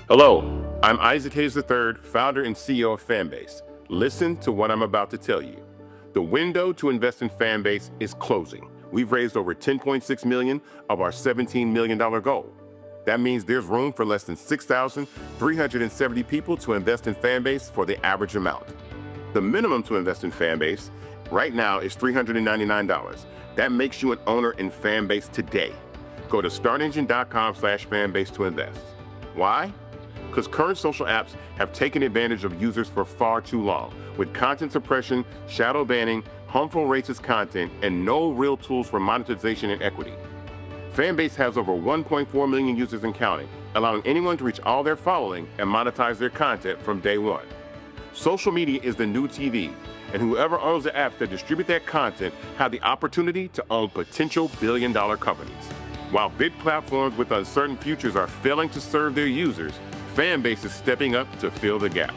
Hello, I'm Isaac Hayes III, founder and CEO of Fanbase. Listen to what I'm about to tell you. The window to invest in Fanbase is closing. We've raised over $10.6 million of our $17 million goal. That means there's room for less than 6,370 people to invest in Fanbase for the average amount. The minimum to invest in Fanbase right now is $399. That makes you an owner in Fanbase today. Go to startengine.com/fanbase to invest. Why? Because current social apps have taken advantage of users for far too long, with content suppression, shadow banning, harmful racist content, and no real tools for monetization and equity. Fanbase has over 1.4 million users and counting, allowing anyone to reach all their following and monetize their content from day one. Social media is the new TV, and whoever owns the apps that distribute that content have the opportunity to own potential billion-dollar companies. While big platforms with uncertain futures are failing to serve their users, Fanbase is stepping up to fill the gap.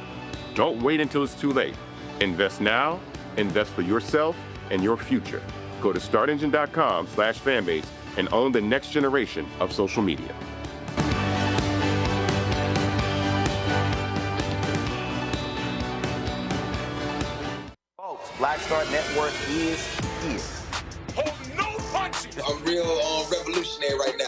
Don't wait until it's too late. Invest now, invest for yourself and your future. Go to startengine.com/fanbase and own the next generation of social media. Folks, Black Star Network is here. Hold no punches. I'm real revolutionary right now.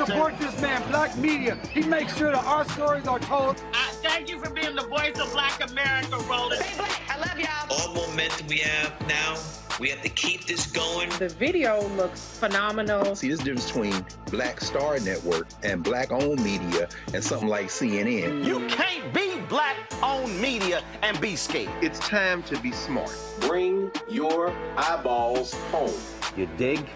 Support this man, Black Media. He makes sure that our stories are told. Thank you for being the voice of Black America, Roland. Stay black. I love y'all. All momentum we have now, we have to keep this going. The video looks phenomenal. See, there's a difference between Black Star Network and Black-owned media and something like CNN. You can't be Black-owned media and be scared. It's time to be smart. Bring your eyeballs home. You dig?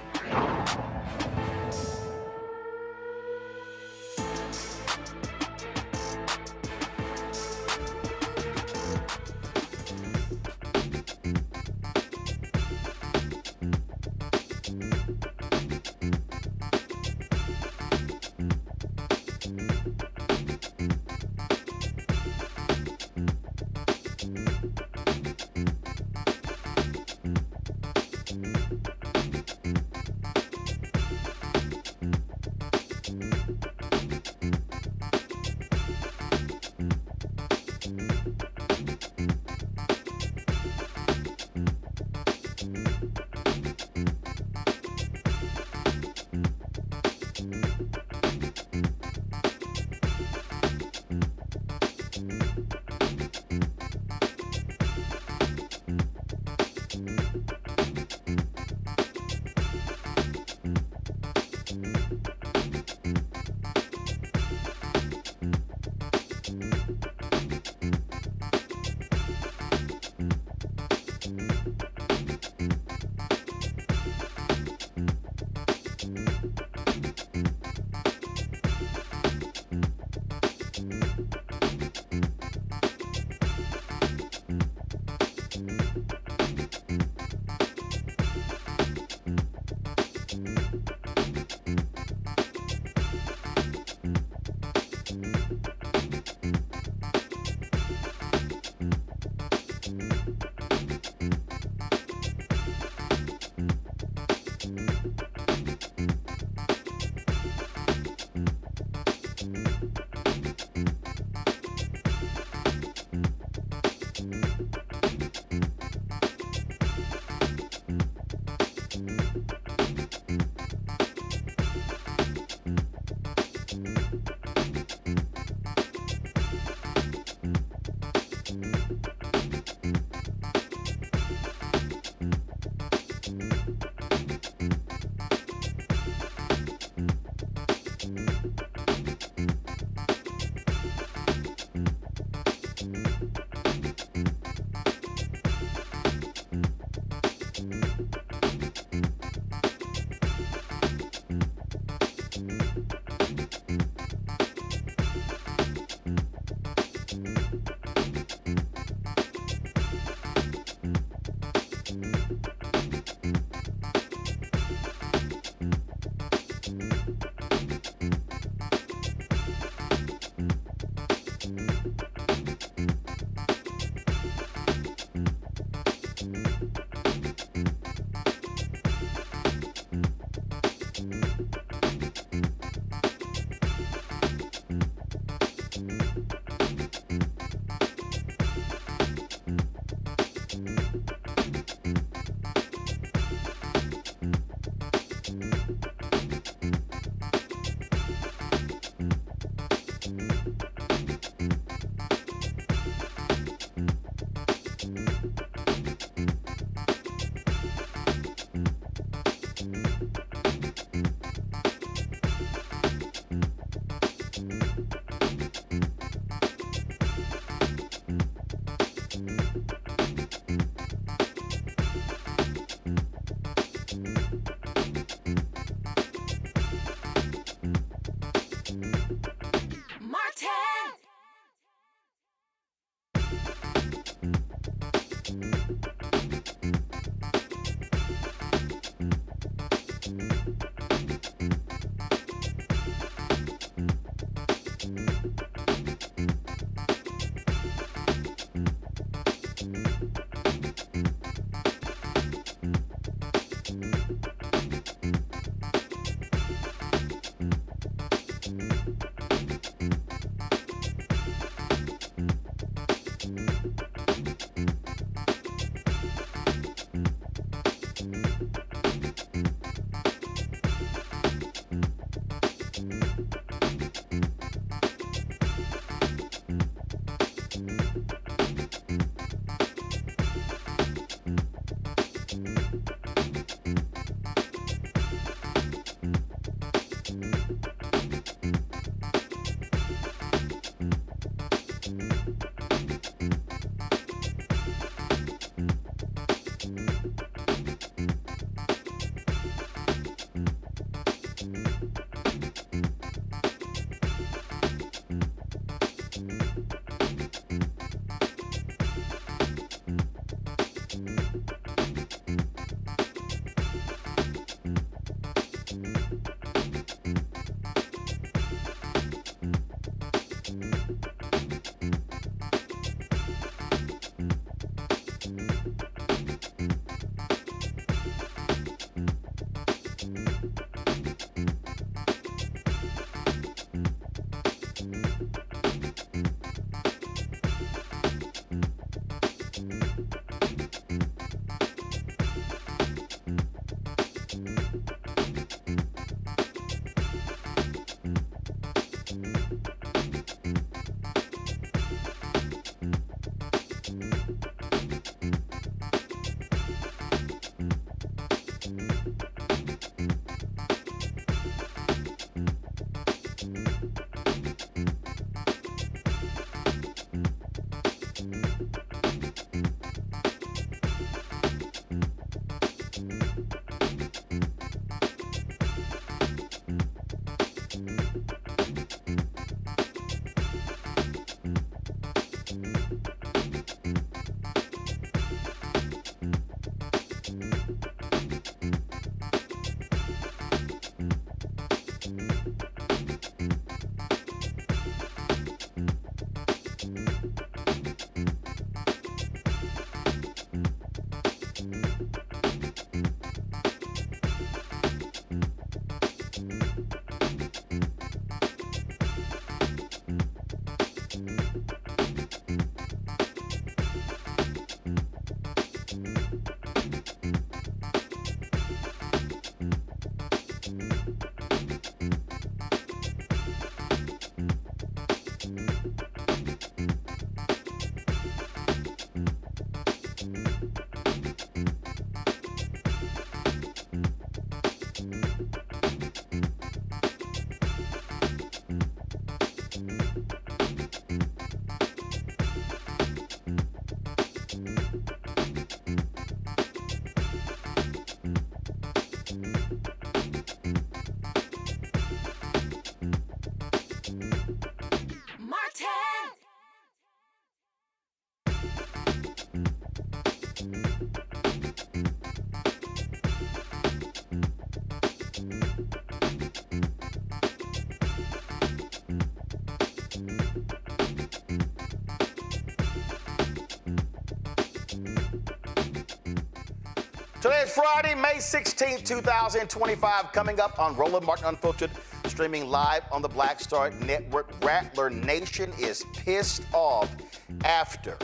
Today is Friday, May 16, 2025. Coming up on Roland Martin Unfiltered, streaming live on the Black Star Network. Rattler Nation is pissed off after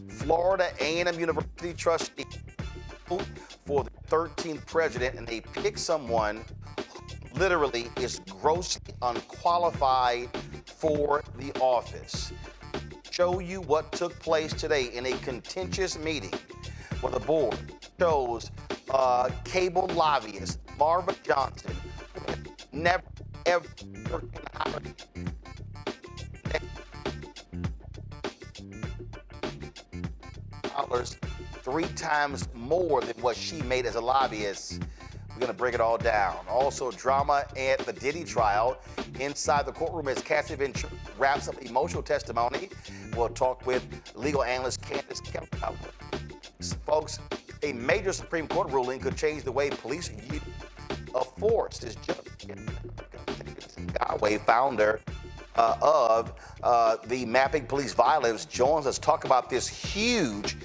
Florida A&M University trustee for the 13th president, and they pick someone who literally is grossly unqualified for the office. show you what took place today in a contentious meeting where the board chose cable lobbyist Marva Johnson, never ever dollars, 3 times more than what she made as a lobbyist. We're going to break it all down. Also, drama at the Diddy trial inside the courtroom as Cassie Ventura wraps up emotional testimony. We'll talk with legal analyst Candace Kemp. Folks, a major Supreme Court ruling could change the way police use of force. This judge, Sinyangwe, founder of the Mapping Police Violence, joins us to talk about this huge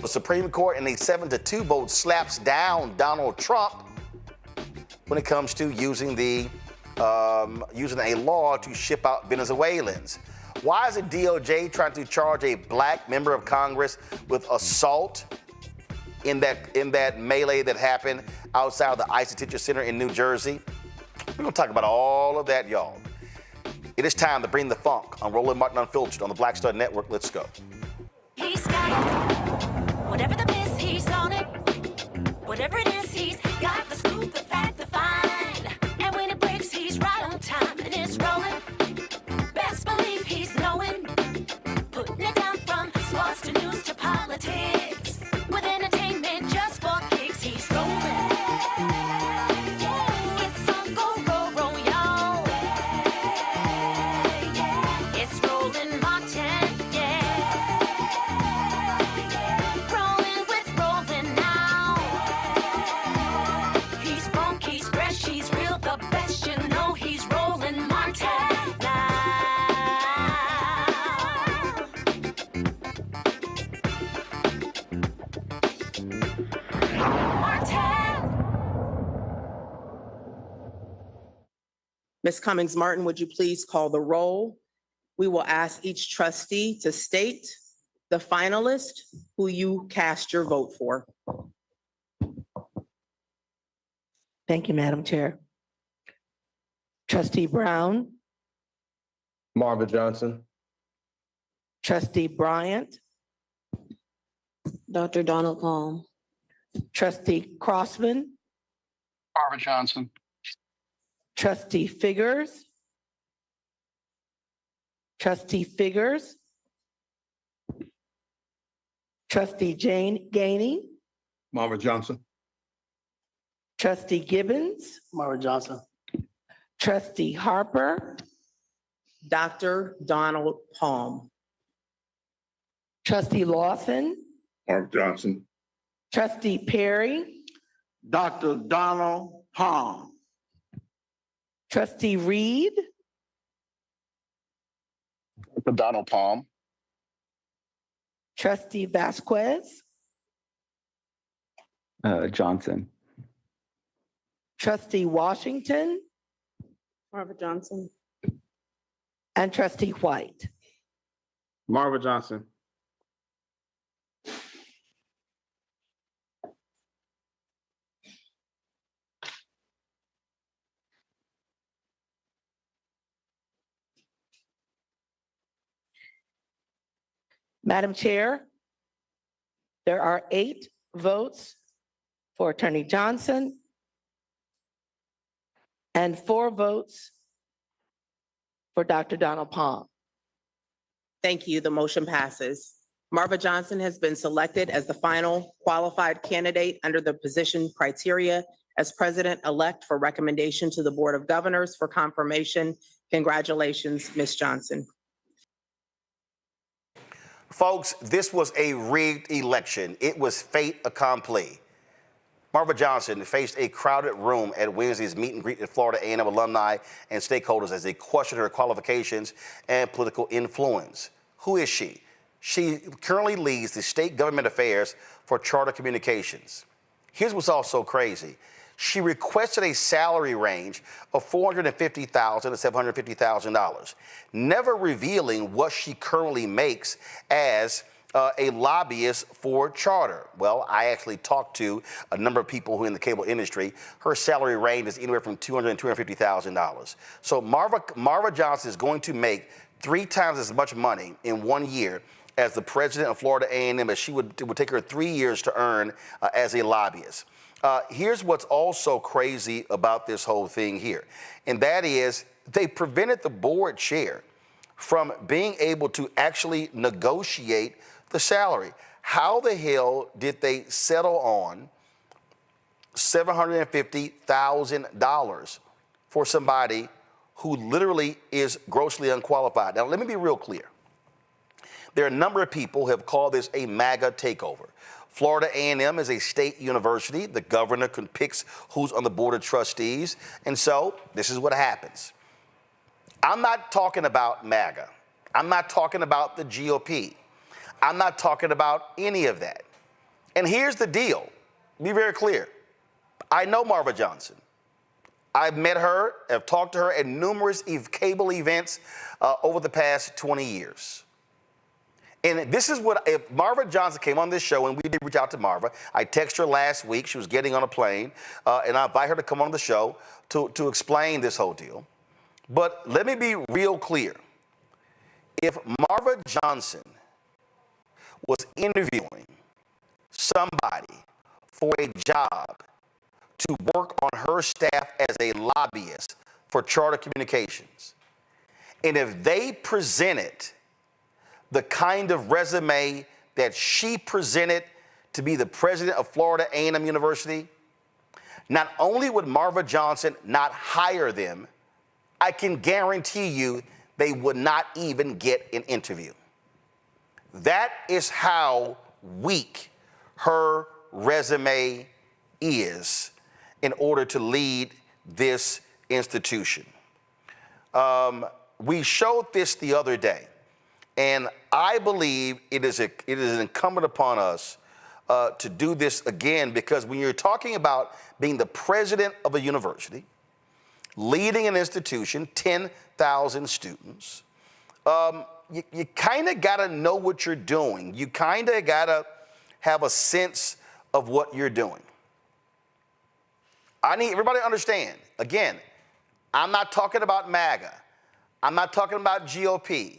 Supreme Court in a 7-2 vote slaps down Donald Trump when it comes to using a law to ship out Venezuelans. Why is the DOJ trying to charge a black member of Congress with assault in that melee that happened outside of the ICE Detention Center in New Jersey? We're going to talk about all of that, y'all. It is time to bring the funk on Roland Martin Unfiltered on the Black Star Network. Let's go. He's got it. Whatever the miss, he's on it. Whatever it is, he's got the scoop, the fact, the find. And when it breaks, he's right on time and it's rolling. Best believe he's knowing. Putting it down from sports to news to politics. With entertainment just for kicks, he's rolling. It's on go, roll, y'all. It's Roland Martin, rolling with Roland now. He's funk, he's fresh, he's real, the best, you know he's Roland Martin now. Ms. Cummings-Martin, would you please call the roll? We will ask each trustee to state the finalist who you cast your vote for. Thank you, Madam Chair. Trustee Brown, Marva Johnson. Trustee Bryant, Dr. Donald Palm. Trustee Crossman, Marva Johnson. Trustee Figures, Trustee Figures, Trustee Jane Gainey, Marva Johnson. Trustee Gibbons, Marva Johnson. Trustee Harper, Dr. Donald Palm. Trustee Lawson, Marva Johnson. Trustee Perry, Dr. Donald Palm. Trustee Reed, Dr. Donald Palm. Trustee Vasquez, Johnson. Trustee Washington, Marva Johnson. and Trustee White. Marva Johnson. Madam Chair, there are 8 votes for Attorney Johnson and 4 votes for Dr. Donald Palm. Thank you. The motion passes. Marva Johnson has been selected as the final qualified candidate under the position criteria as president-elect for recommendation to the Board of Governors for confirmation. Congratulations, Ms. Johnson. Folks, this was a rigged election. It was fait accompli. Marva Johnson faced a crowded room at Wednesday's meet and greet at Florida A&M alumni and stakeholders as they questioned her qualifications and political influence. Who is she? She currently leads the state government affairs for Charter Communications. Here's what's also crazy. She requested a salary range of $450,000 to $750,000, never revealing what she currently makes as a lobbyist for Charter. Well, I actually talked to a number of people who are in the cable industry. Her salary range is anywhere from $200,000 to $250,000. So Marva Johnson is going to make 3 times as much money in 1 year as the president of Florida A&M, as it would take her 3 years to earn as a lobbyist. Here's what's also crazy about this whole thing here, and that is they prevented the board chair from being able to actually negotiate the salary. How the hell did they settle on $750,000 for somebody who literally is grossly unqualified? Now, let me be real clear. There are a number of people who have called this a MAGA takeover. Florida A&M is a state university. The governor picks who's on the board of trustees. And so this is what happens. I'm not talking about MAGA. I'm not talking about the GOP. I'm not talking about any of that. And here's the deal. Be very clear. I know Marva Johnson. I've met her, have talked to her at numerous cable events over the past 20 years. And this is what, if Marva Johnson came on this show, and we did reach out to Marva, I texted her last week, she was getting on a plane, and I invite her to come on the show to explain this whole deal. But let me be real clear. If Marva Johnson was interviewing somebody for a job to work on her staff as a lobbyist for Charter Communications, and if they presented the kind of resume that she presented to be the president of Florida A&M University, not only would Marva Johnson not hire them, I can guarantee you they would not even get an interview. That is how weak her resume is in order to lead this institution. We showed this the other day. And I believe it is incumbent upon us to do this again, because when you're talking about being the president of a university, leading an institution, 10,000 students, you kind of got to know what you're doing. You kind of got to have a sense of what you're doing. I need everybody to understand, again, I'm not talking about MAGA. I'm not talking about GOP.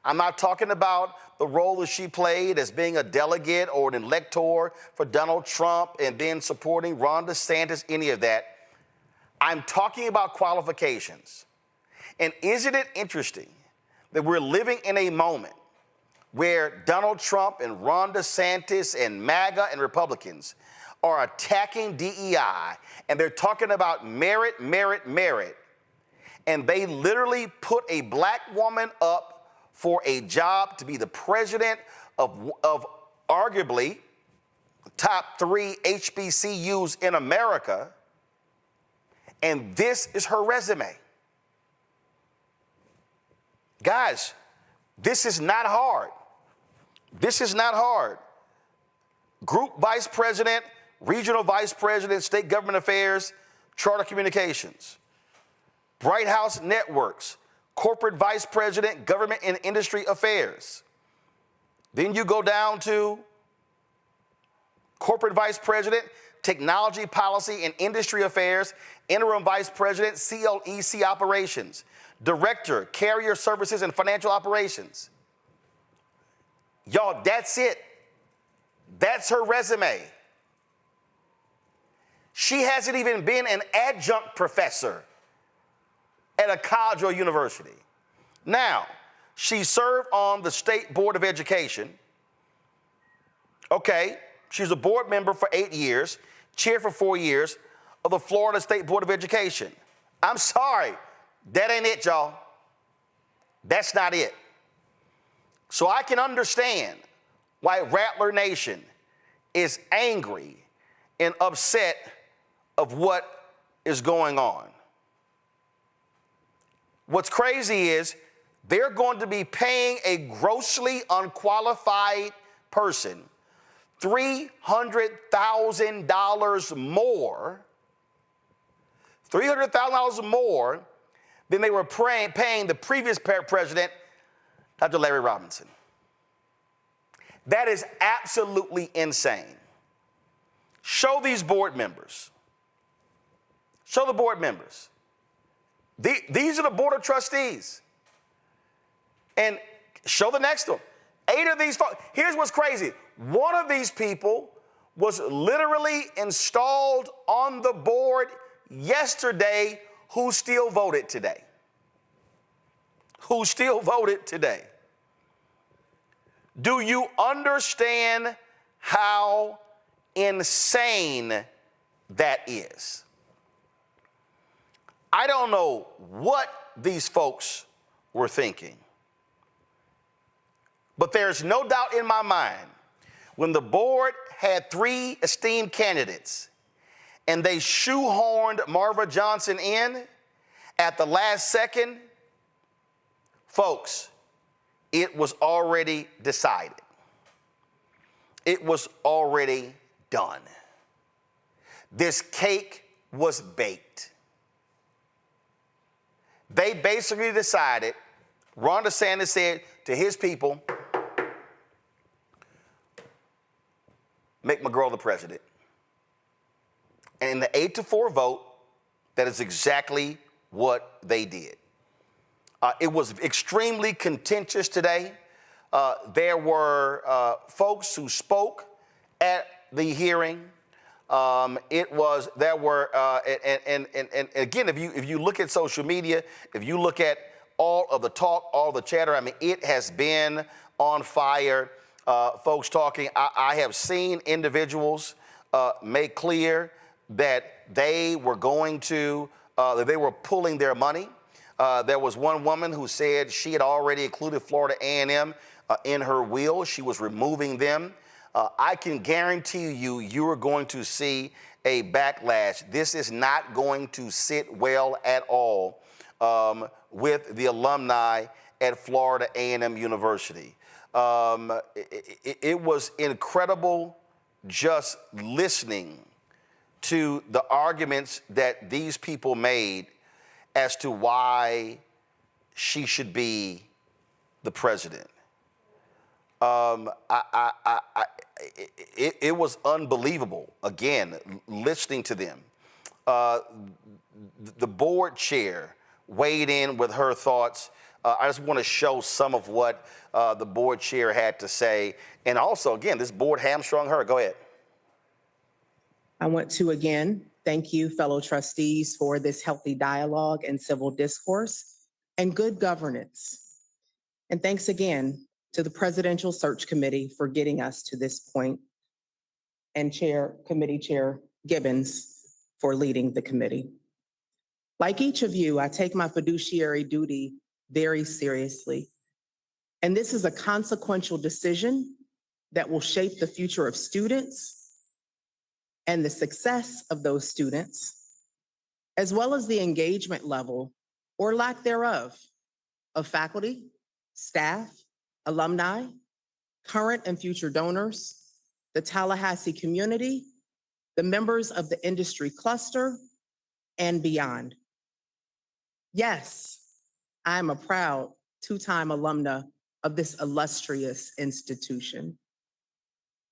I'm not talking about the role that she played as being a delegate or an elector for Donald Trump and then supporting Ron DeSantis, any of that. I'm talking about qualifications. And isn't it interesting that we're living in a moment where Donald Trump and Ron DeSantis and MAGA and Republicans are attacking DEI, and they're talking about merit, merit, merit, and they literally put a black woman up for a job to be the president of arguably the top 3 HBCUs in America, and this is her resume. Guys, this is not hard. This is not hard. Group vice president, regional vice president, state government affairs, Charter Communications, Bright House Networks, corporate vice president, government and industry affairs. Then you go down to corporate vice president, technology policy and industry affairs, interim vice president, CLEC operations, director, carrier services and financial operations. Y'all, that's it. That's her resume. She hasn't even been an adjunct professor at a college or university. Now, she served on the State Board of Education. Okay, she's a board member for 8 years, chair for 4 years of the Florida State Board of Education. I'm sorry, that ain't it, y'all. That's not it. So I can understand why Rattler Nation is angry and upset of what is going on. What's crazy is they're going to be paying a grossly unqualified person $300,000 more, $300,000 more than they were paying the previous president, Dr. Larry Robinson. That is absolutely insane. Show these board members. Show the board members. These are the board of trustees. And show the next one. 8 of these folks. Here's what's crazy. One of these people was literally installed on the board yesterday who still voted today. Who still voted today. Do you understand how insane that is? I don't know what these folks were thinking, but there's no doubt in my mind when the board had 3 esteemed candidates and they shoehorned Marva Johnson in at the last second, folks, it was already decided. It was already done. This cake was baked. They basically decided, Ron DeSantis said to his people, make my girl the president. And in the 8-4 vote, that is exactly what they did. It was extremely contentious today. There were folks who spoke at the hearing. And again, if you look at social media, if you look at all of the talk, all the chatter, I mean, it has been on fire. Folks talking. I have seen individuals make clear that they were going to, that they were pulling their money. There was one woman who said she had already included Florida A&M in her will. She was removing them. I can guarantee you, you are going to see a backlash. This is not going to sit well at all with the alumni at Florida A&M University. It was incredible just listening to the arguments that these people made as to why she should be the president. It was unbelievable, again, listening to them. The board chair weighed in with her thoughts. I just want to show some of what the board chair had to say. And also, again, this board hamstrung her. Go ahead. I want to again thank you, fellow trustees, for this healthy dialogue and civil discourse and good governance. And thanks again to the Presidential Search Committee for getting us to this point, and Committee Chair Gibbons for leading the committee. Like each of you, I take my fiduciary duty very seriously. And this is a consequential decision that will shape the future of students and the success of those students, as well as the engagement level or lack thereof of faculty, staff, alumni, current and future donors, the Tallahassee community, the members of the industry cluster, and beyond. Yes, I'm a proud 2-time alumna of this illustrious institution.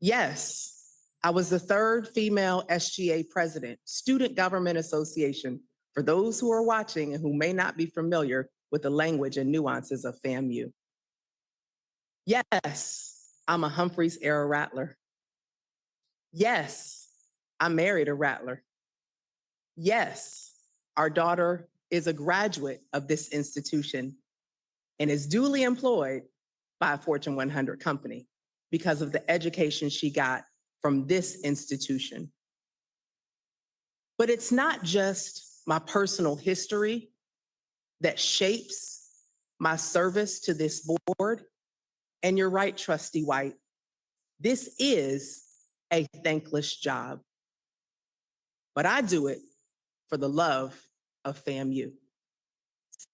Yes, I was the 3rd female SGA president, Student Government Association, for those who are watching and who may not be familiar with the language and nuances of FAMU. Yes, I'm a Humphreys-era Rattler. Yes, I married a Rattler. Yes, our daughter is a graduate of this institution and is duly employed by a Fortune 100 company because of the education she got from this institution. But it's not just my personal history that shapes my service to this board. And you're right, Trustee White, this is a thankless job. But I do it for the love of FAMU,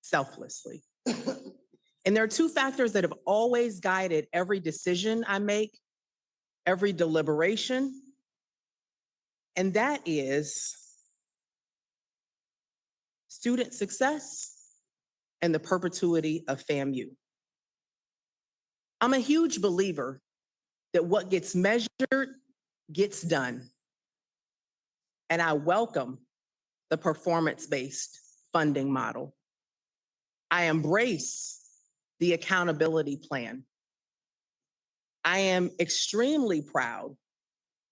selflessly. And there are 2 factors that have always guided every decision I make, every deliberation, and that is student success and the perpetuity of FAMU. I'm a huge believer that what gets measured gets done. And I welcome the performance-based funding model. I embrace the accountability plan. I am extremely proud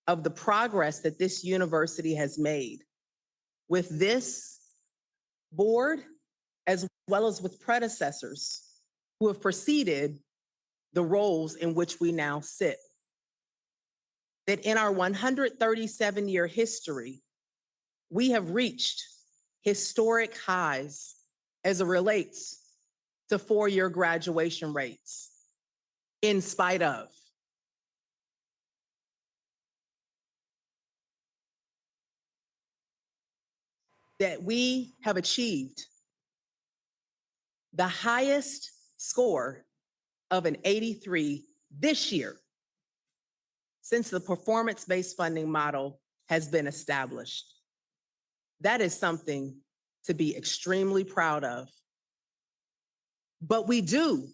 of the progress that this university has made with this board, as well as with predecessors who have preceded the roles in which we now sit. That in our 137-year history, we have reached historic highs as it relates to four-year graduation rates, in spite of. That we have achieved the highest score of an 83 this year since the performance-based funding model has been established. That is something to be extremely proud of. But we do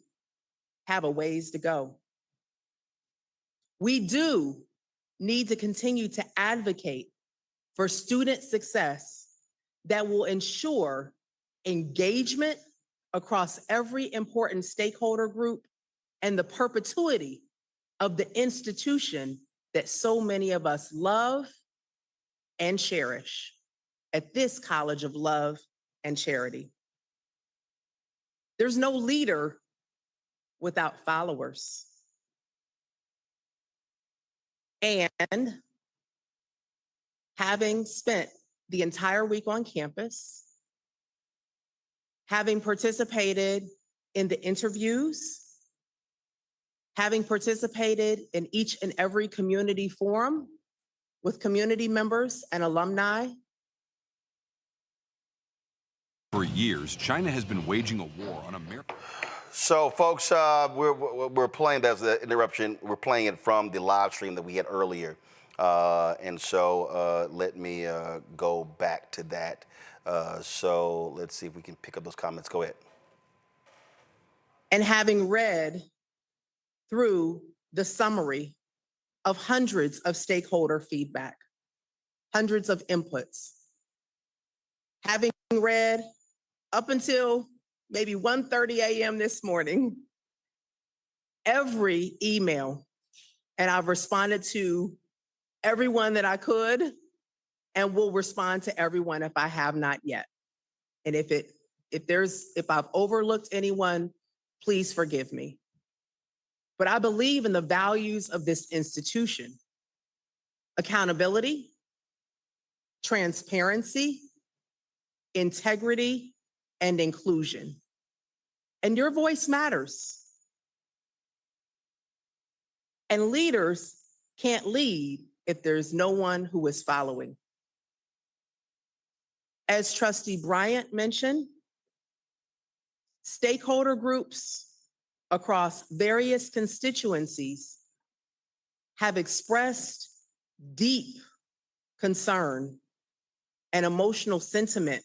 have a ways to go. We do need to continue to advocate for student success that will ensure engagement across every important stakeholder group and the perpetuity of the institution that so many of us love and cherish at this College of Love and Charity. There's no leader without followers. And having spent the entire week on campus, having participated in the interviews, having participated in each and every community forum with community members and alumni. For years, China has been waging a war on America. So, folks, we're playing, that's the interruption, we're playing it from the live stream that we had earlier. And so let me go back to that. So let's see if we can pick up those comments. Go ahead. And having read through the summary of hundreds of stakeholder feedback, hundreds of inputs, having read up until maybe 1:30 a.m. this morning, every email, and I've responded to everyone that I could, and will respond to everyone if I have not yet. And if I've overlooked anyone, please forgive me. But I believe in the values of this institution: accountability, transparency, integrity, and inclusion. And your voice matters. And leaders can't lead if there's no one who is following. As Trustee Bryant mentioned, stakeholder groups across various constituencies have expressed deep concern and emotional sentiment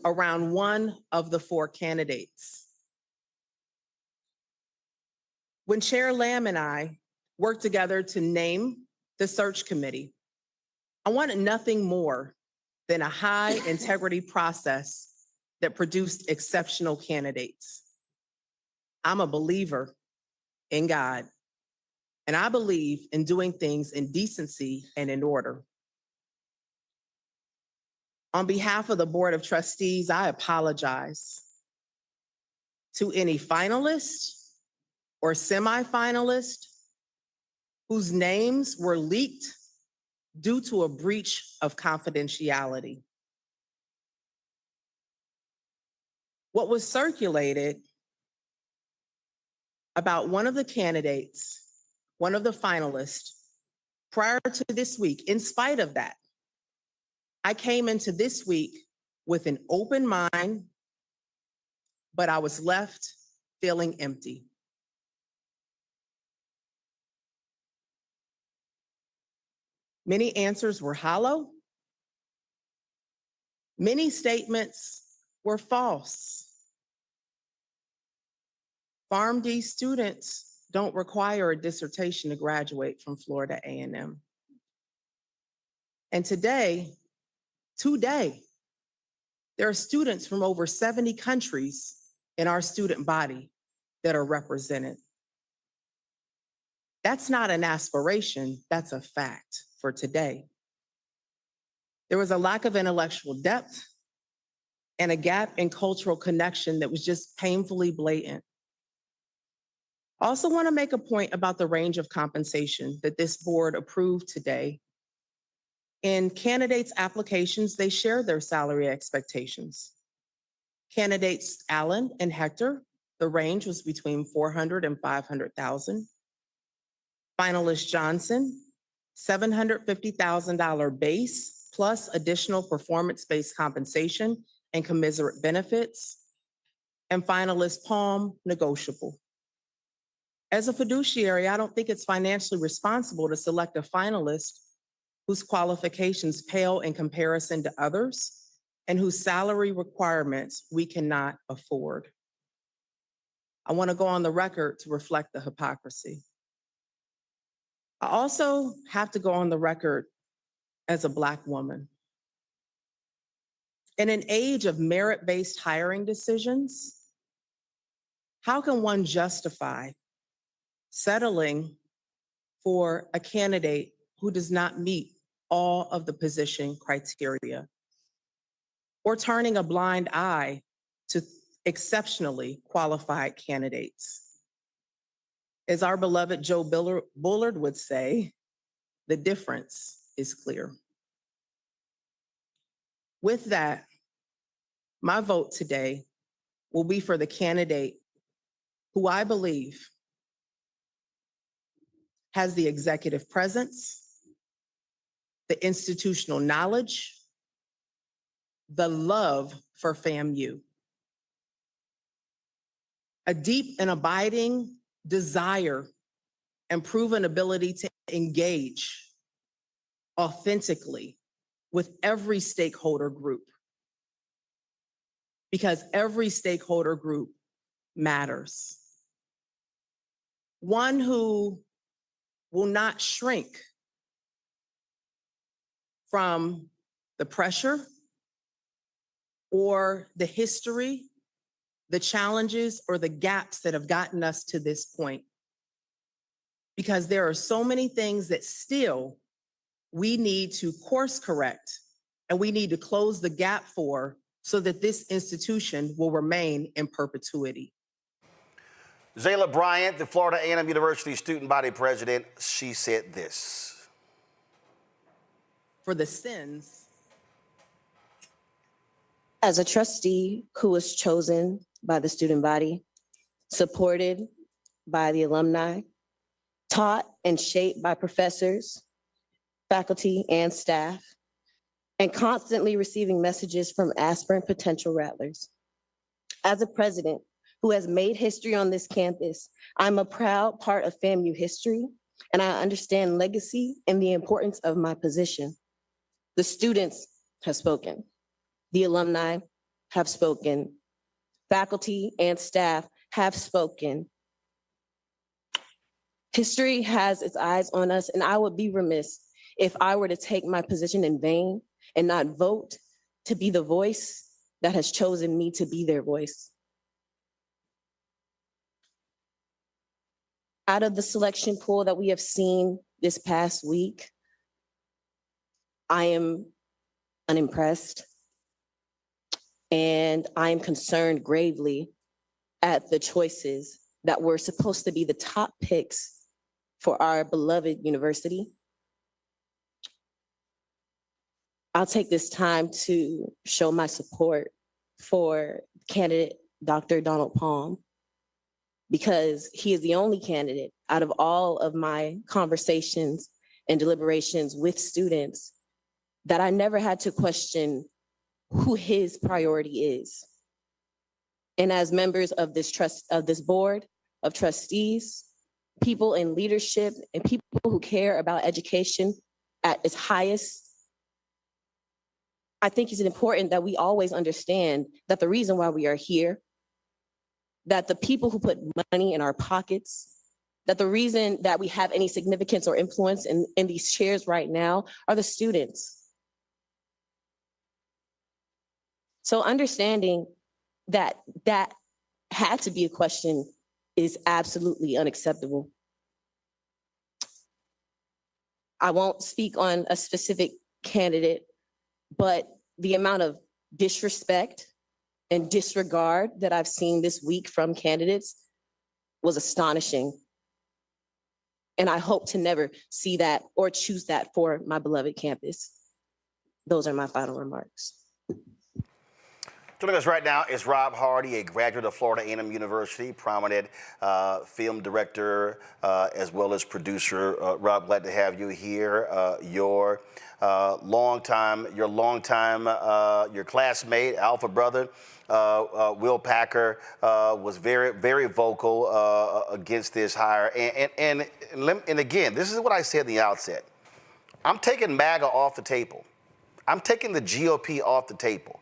around one of the four candidates. When Chair Lamb and I worked together to name the search committee, I wanted nothing more than a high integrity process that produced exceptional candidates. I'm a believer in God, and I believe in doing things in decency and in order. On behalf of the Board of Trustees, I apologize to any finalist or semi-finalist whose names were leaked due to a breach of confidentiality. What was circulated about one of the candidates, one of the finalists, prior to this week, in spite of that, I came into this week with an open mind, but I was left feeling empty. Many answers were hollow. Many statements were false. PharmD students don't require a dissertation to graduate from Florida A&M. And today, there are students from over 70 countries in our student body. that are represented. That's not an aspiration, that's a fact for today. There was a lack of intellectual depth and a gap in cultural connection that was just painfully blatant. I also want to make a point about the range of compensation that this board approved today. In candidates' applications, they shared their salary expectations. Candidates Allen and Hector, the range was between $400,000 and $500,000. Finalist Johnson, $750,000 base plus additional performance-based compensation and commensurate benefits. And finalist Palm, negotiable. As a fiduciary, I don't think it's financially responsible to select a finalist whose qualifications pale in comparison to others and whose salary requirements we cannot afford. I want to go on the record to reflect the hypocrisy. I also have to go on the record as a Black woman. In an age of merit-based hiring decisions, how can one justify settling for a candidate who does not meet all of the position criteria, or turning a blind eye to exceptionally qualified candidates? As our beloved Joe Bullard would say, the difference is clear. With that, my vote today will be for the candidate who I believe has the executive presence, the institutional knowledge, the love for FAMU, a deep and abiding desire and proven ability to engage authentically with every stakeholder group, because every stakeholder group matters. One who will not shrink from the pressure or the history, the challenges or the gaps that have gotten us to this point. Because there are so many things that still we need to course correct and we need to close the gap for so that this institution will remain in perpetuity. Zayla Bryant, the Florida A&M University student body president, she said this. For the sins. As a trustee who was chosen by the student body, supported by the alumni, taught and shaped by professors, faculty, and staff, and constantly receiving messages from aspirant potential Rattlers. As a president who has made history on this campus, I'm a proud part of FAMU history, and I understand legacy and the importance of my position. The students have spoken. The alumni have spoken. Faculty and staff have spoken. History has its eyes on us, and I would be remiss if I were to take my position in vain and not vote to be the voice that has chosen me to be their voice. Out of the selection pool that we have seen this past week, I am unimpressed, and I am concerned gravely at the choices that were supposed to be the top picks for our beloved university. I'll take this time to show my support for candidate Dr. Donald Palm, because he is the only candidate out of all of my conversations and deliberations with students that I never had to question who his priority is. And as members of this board of trustees, people in leadership and people who care about education at its highest, I think it's important that we always understand that the reason why we are here, that the people who put money in our pockets, that the reason that we have any significance or influence in these chairs right now are the students. So understanding that that had to be a question is absolutely unacceptable. I won't speak on a specific candidate, but the amount of disrespect and disregard that I've seen this week from candidates was astonishing. And I hope to never see that or choose that for my beloved campus. Those are my final remarks. Joining us right now is Rob Hardy, a graduate of Florida A&M University, prominent film director as well as producer. Rob, glad to have you here. Your classmate, alpha brother, Will Packer, was very vocal against this hire. And again, this is what I said at the outset. I'm taking MAGA off the table. I'm taking the GOP off the table.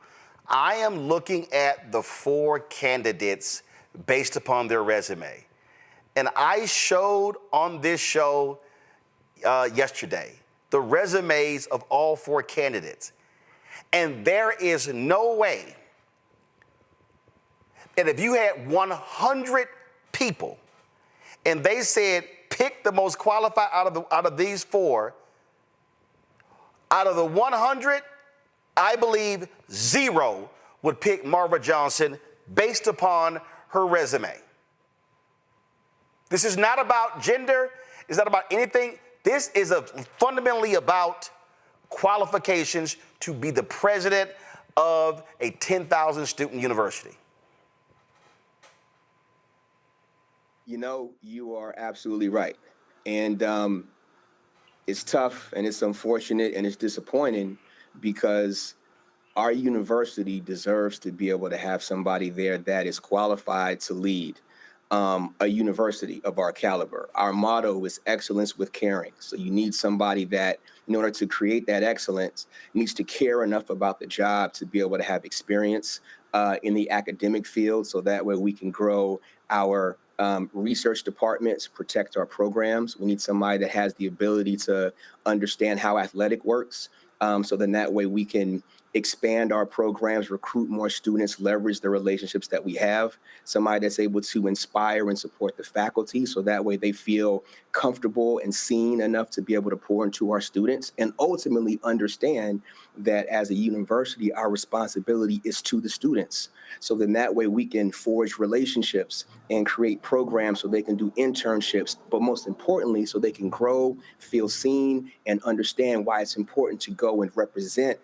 I am looking at the 4 candidates based upon their resume. And I showed on this show yesterday the resumes of all 4 candidates. And there is no way that if you had 100 people and they said, pick the most qualified out of these 4, out of the 100, I believe 0 would pick Marva Johnson based upon her resume. This is not about gender. It's not about anything. This is fundamentally about qualifications to be the president of a 10,000 student university. You know, you are absolutely right. And it's tough and it's unfortunate and it's disappointing, because our university deserves to be able to have somebody there that is qualified to lead a university of our caliber. Our motto is excellence with caring. So you need somebody that, in order to create that excellence, needs to care enough about the job to be able to have experience in the academic field, so that way we can grow our research departments, protect our programs. We need somebody that has the ability to understand how athletic works. So then that way we can expand our programs, recruit more students, leverage the relationships that we have. Somebody that's able to inspire and support the faculty, so that way they feel comfortable and seen enough to be able to pour into our students, and ultimately understand that as a university, our responsibility is to the students. So then that way we can forge relationships and create programs so they can do internships, but most importantly, so they can grow, feel seen, and understand why it's important to go and represent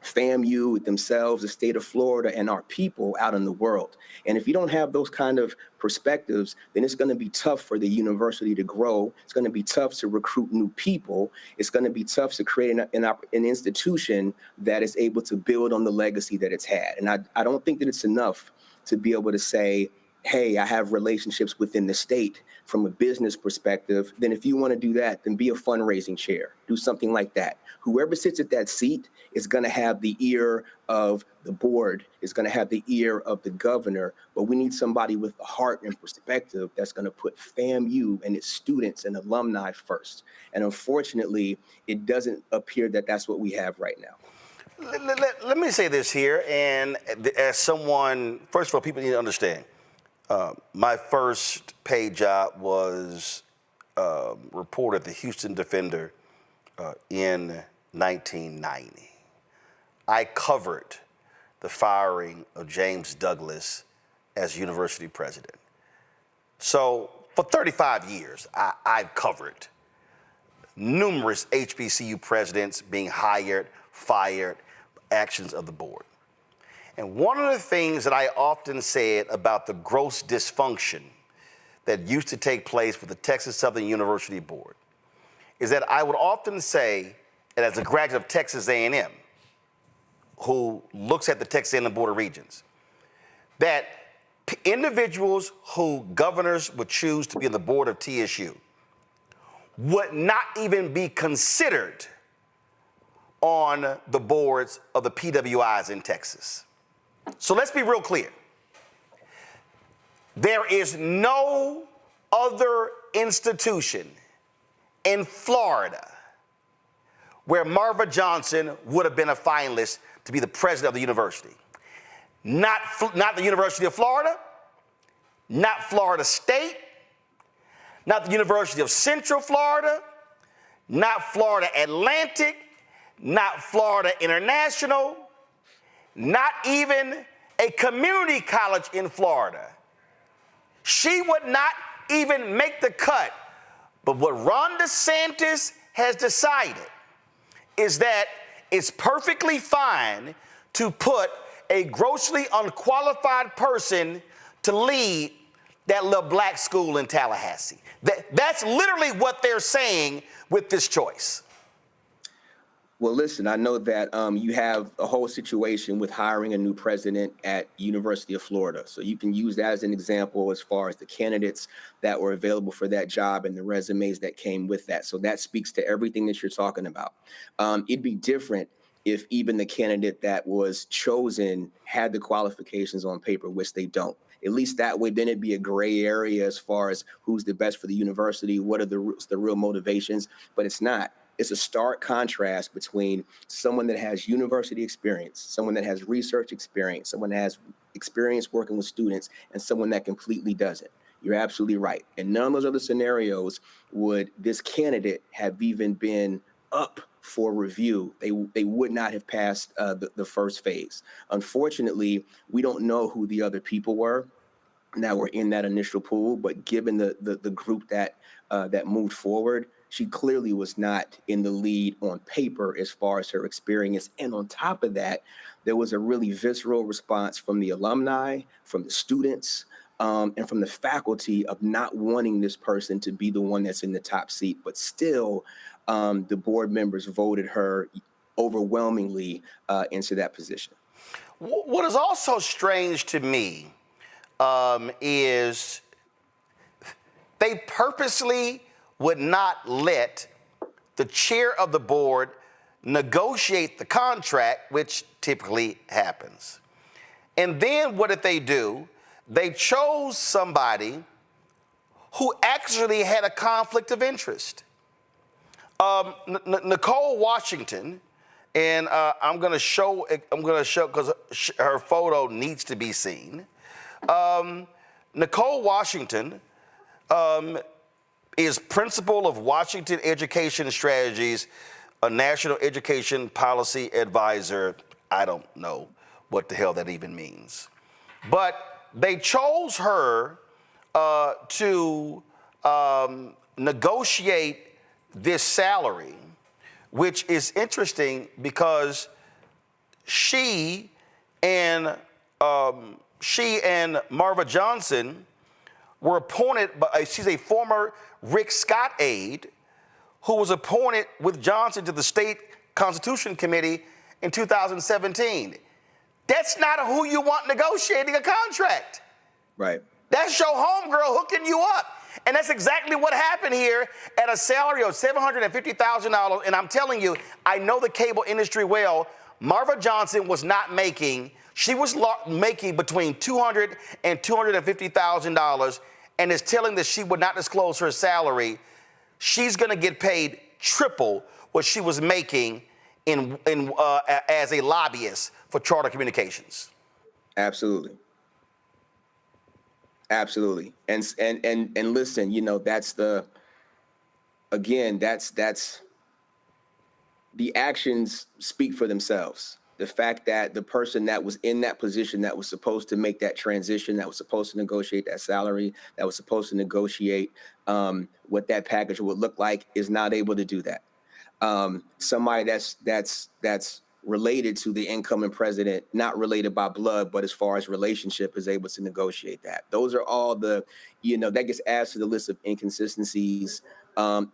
FAMU, themselves, the state of Florida, and our people out in the world. And if you don't have those kind of perspectives, then it's going to be tough for the university to grow. It's going to be tough to recruit new people. It's going to be tough to create an institution that is able to build on the legacy that it's had. And I don't think that it's enough to be able to say, hey, I have relationships within the state from a business perspective. Then if you want to do that, then be a fundraising chair. Do something like that. Whoever sits at that seat is going to have the ear of the board, is going to have the ear of the governor, but we need somebody with the heart and perspective that's going to put FAMU and its students and alumni first. And unfortunately, it doesn't appear that that's what we have right now. Let me say this here, and as someone, first of all, people need to understand, my first paid job was reporter at the Houston Defender in 1990. I covered the firing of James Douglas as university president. So for 35 years, I've covered numerous HBCU presidents being hired, fired, actions of the board. And one of the things that I often said about the gross dysfunction that used to take place with the Texas Southern University Board is that I would often say, and as a graduate of Texas A&M, who looks at the Texas A&M Board of Regents, that individuals who governors would choose to be on the board of TSU would not even be considered on the boards of the PWIs in Texas. So let's be real clear. There is no other institution in Florida where Marva Johnson would have been a finalist to be the president of the university. Not the University of Florida, not Florida State, not the University of Central Florida, not Florida Atlantic, not Florida International, not even a community college in Florida. She would not even make the cut. But what Ron DeSantis has decided is that it's perfectly fine to put a grossly unqualified person to lead that little black school in Tallahassee. That's literally what they're saying with this choice. Well, listen, I know that you have a whole situation with hiring a new president at University of Florida. So you can use that as an example as far as the candidates that were available for that job and the resumes that came with that. So that speaks to everything that you're talking about. It'd be different if even the candidate that was chosen had the qualifications on paper, which they don't. At least that way, then it'd be a gray area as far as who's the best for the university, what are the real motivations, but it's not. It's a stark contrast between someone that has university experience, someone that has research experience, someone that has experience working with students, and someone that completely doesn't. You're absolutely right. In none of those other scenarios would this candidate have even been up for review. They would not have passed the first phase. Unfortunately, we don't know who the other people were that were in that initial pool, but given the group that moved forward, she clearly was not in the lead on paper as far as her experience. And on top of that, there was a really visceral response from the alumni, from the students, and from the faculty of not wanting this person to be the one that's in the top seat. But still, the board members voted her overwhelmingly into that position. What is also strange to me is they purposely would not let the chair of the board negotiate the contract, which typically happens. And then what did they do? They chose somebody who actually had a conflict of interest. Nicole Washington, and I'm going to show because her photo needs to be seen. Nicole Washington is principal of Washington Education Strategies, a national education policy advisor. I don't know what the hell that even means. But they chose her to negotiate this salary, which is interesting because she and Marva Johnson were appointed by, she's a former Rick Scott aide who was appointed with Johnson to the State Constitution Committee in 2017. That's not who you want negotiating a contract. Right. That's your homegirl hooking you up. And that's exactly what happened here at a salary of $750,000. And I'm telling you, I know the cable industry well. Marva Johnson was not making, she was making between $200,000 and $250,000 and is telling that she would not disclose her salary. She's going to get paid triple what she was making as a lobbyist for Charter Communications. Absolutely. Absolutely. And listen, you know, that's the actions speak for themselves. The fact that the person that was in that position that was supposed to make that transition, that was supposed to negotiate that salary, that was supposed to negotiate what that package would look like is not able to do that. Somebody that's related to the incoming president, not related by blood, but as far as relationship, is able to negotiate that. Those are all the, you know, that gets added to the list of inconsistencies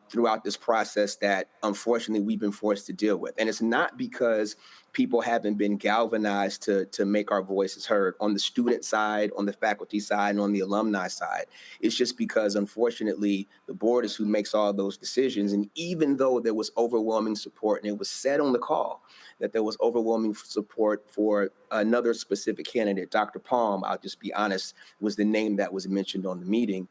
throughout this process that unfortunately we've been forced to deal with. And it's not because people haven't been galvanized to make our voices heard on the student side, on the faculty side, and on the alumni side. It's just because, unfortunately, the board is who makes all those decisions. And even though there was overwhelming support, and it was said on the call that there was overwhelming support for another specific candidate, Dr. Palm, I'll just be honest, was the name that was mentioned on the meeting.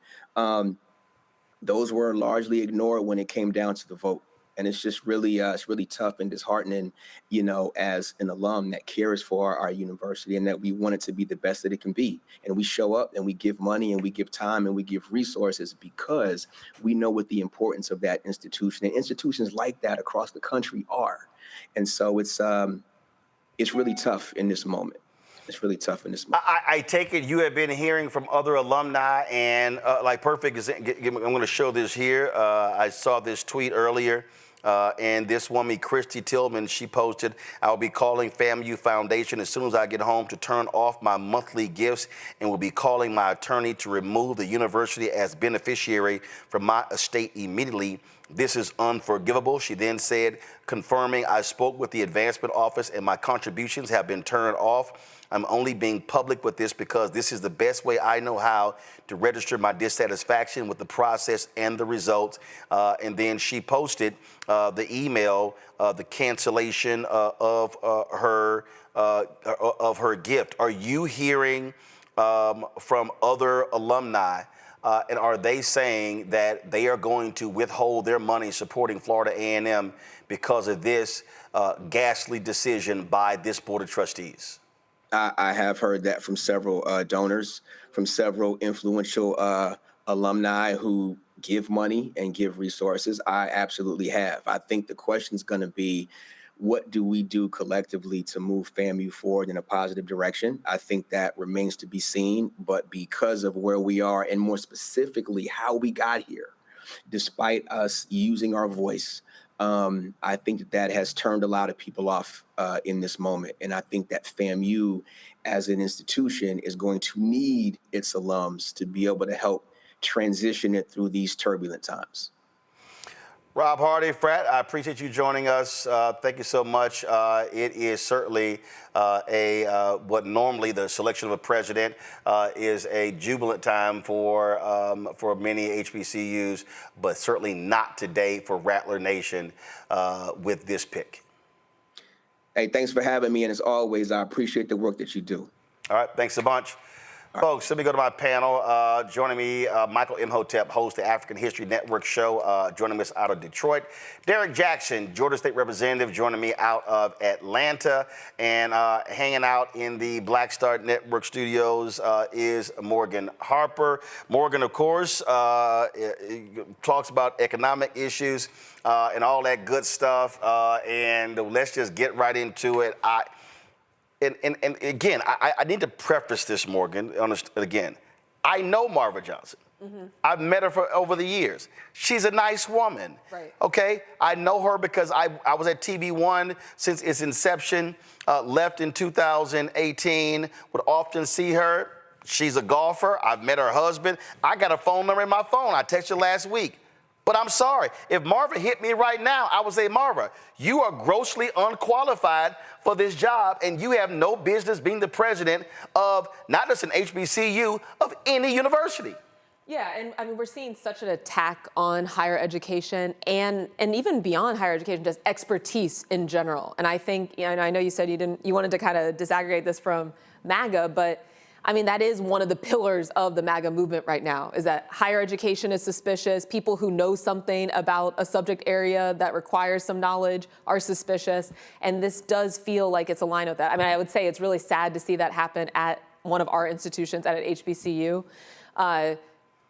Those were largely ignored when it came down to the vote. And it's just really, it's really tough and disheartening, you know, as an alum that cares for our university and that we want it to be the best that it can be. And we show up and we give money and we give time and we give resources because we know what the importance of that institution and institutions like that across the country are. And so it's really tough in this moment. It's really tough in this moment. I take it you have been hearing from other alumni, and like perfect, I'm going to show this here. I saw this tweet earlier, and this woman, Christy Tillman, she posted, "I'll be calling FAMU Foundation as soon as I get home to turn off my monthly gifts, and will be calling my attorney to remove the university as beneficiary from my estate immediately. This is unforgivable." She then said, confirming, "I spoke with the advancement office and my contributions have been turned off. I'm only being public with this because this is the best way I know how to register my dissatisfaction with the process and the results." And then she posted the email, the cancellation of her gift. Are you hearing from other alumni? And are they saying that they are going to withhold their money supporting Florida A&M because of this ghastly decision by this Board of Trustees? I have heard that from several donors, from several influential alumni who give money and give resources. I absolutely have. I think the question is going to be, what do we do collectively to move FAMU forward in a positive direction? I think that remains to be seen, but because of where we are and more specifically how we got here, despite us using our voice, I think that has turned a lot of people off in this moment. And I think that FAMU as an institution is going to need its alums to be able to help transition it through these turbulent times. Rob Hardy, Frat, I appreciate you joining us. Thank you so much. It is certainly what normally the selection of a president is a jubilant time for many HBCUs, but certainly not today for Rattler Nation with this pick. Hey, thanks for having me. And as always, I appreciate the work that you do. All right, thanks a bunch. Folks, let me go to my panel. Joining me, Michael Imhotep, host of the African History Network show, joining us out of Detroit. Derek Jackson, Georgia State Representative, joining me out of Atlanta. And hanging out in the Black Star Network studios is Morgan Harper. Morgan, of course, talks about economic issues and all that good stuff. And let's just get right into it. And again, I need to preface this, Morgan, again. I know Marva Johnson. Mm-hmm. I've met her for over the years. She's a nice woman. Right. Okay? I know her because I was at TV1 since its inception, left in 2018, would often see her. She's a golfer. I've met her husband. I got a phone number in my phone. I texted her last week. But I'm sorry, if Marva hit me right now, I would say, Marva, you are grossly unqualified for this job, and you have no business being the president of not just an HBCU, of any university. Yeah, and I mean, we're seeing such an attack on higher education and even beyond higher education, just expertise in general. And I think, you know, I know you said you wanted to kind of disaggregate this from MAGA, but I mean, that is one of the pillars of the MAGA movement right now, is that higher education is suspicious. People who know something about a subject area that requires some knowledge are suspicious. And this does feel like it's aligned with that. I mean, I would say it's really sad to see that happen at one of our institutions, at an HBCU.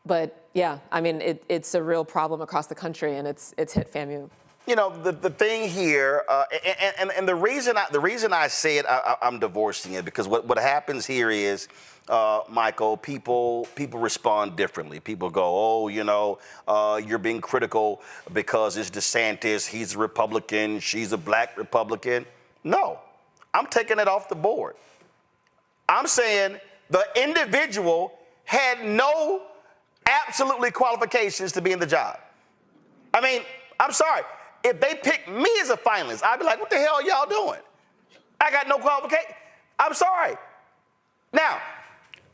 But yeah, I mean, it's a real problem across the country, and it's hit FAMU. You know, the thing here, and the reason I say it, I'm divorcing it, because what happens here is, Michael, people respond differently. People go, oh, you know, you're being critical because it's DeSantis, he's a Republican, she's a black Republican. No, I'm taking it off the board. I'm saying the individual had no absolutely qualifications to be in the job. I mean, I'm sorry. If they picked me as a finalist, I'd be like, what the hell are y'all doing? I got no qualification. I'm sorry. Now,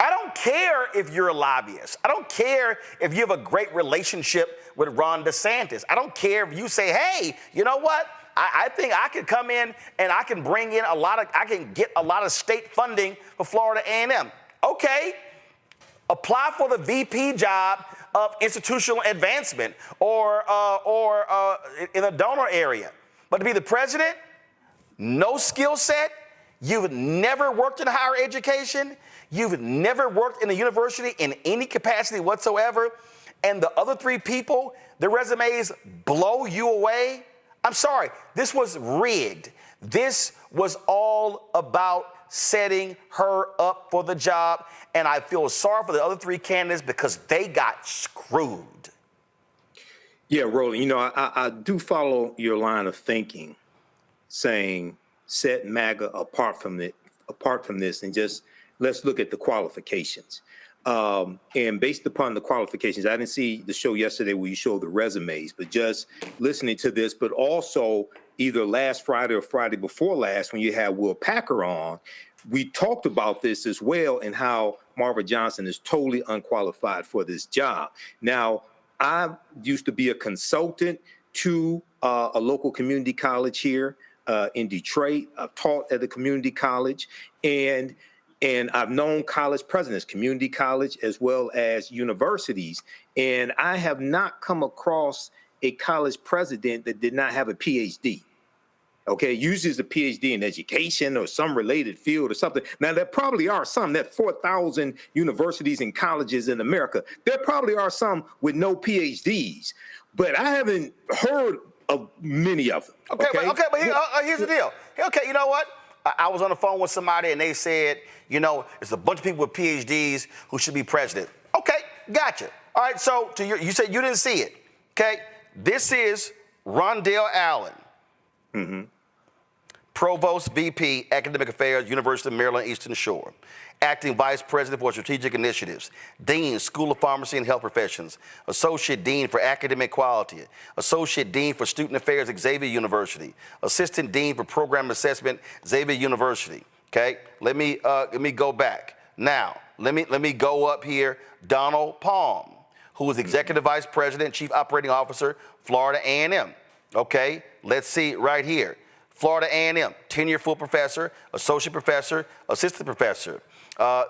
I don't care if you're a lobbyist. I don't care if you have a great relationship with Ron DeSantis. I don't care if you say, hey, you know what? I think I could come in and I can bring in I can get a lot of state funding for Florida A&M. Okay. Apply for the VP job of institutional advancement or in the donor area. But to be the president, no skill set, you've never worked in higher education, you've never worked in a university in any capacity whatsoever, and the other three people, their resumes blow you away. I'm sorry, this was rigged. This was all about setting her up for the job, and I feel sorry for the other three candidates because they got screwed. Yeah, Roland, you know, I do follow your line of thinking, saying set MAGA apart from this, and just let's look at the qualifications. And based upon the qualifications, I didn't see the show yesterday where you showed the resumes, but just listening to this, but also either last Friday or Friday before last when you had Will Packer on, we talked about this as well and how Marva Johnson is totally unqualified for this job. Now, I used to be a consultant to a local community college here in Detroit. I've taught at a community college, and I've known college presidents, community college as well as universities, and I have not come across a college president that did not have a PhD. Okay, uses a PhD in education or some related field or something. Now, there probably are some, that 4,000 universities and colleges in America, there probably are some with no PhDs, but I haven't heard of many of them. Okay, but here's the deal. Okay, you know what? I was on the phone with somebody and they said, you know, there's a bunch of people with PhDs who should be president. Okay, gotcha. All right, so you said you didn't see it. Okay, this is Rondell Allen, Provost VP, Academic Affairs, University of Maryland, Eastern Shore. Acting Vice President for Strategic Initiatives, Dean, School of Pharmacy and Health Professions, Associate Dean for Academic Quality, Associate Dean for Student Affairs at Xavier University, Assistant Dean for Program Assessment, Xavier University. Okay, let me go back. Now, let me go up here. Donald Palm, who is Executive Vice President, Chief Operating Officer, Florida A&M. Okay, let's see right here. Florida A&M, tenure full professor, associate professor, assistant professor.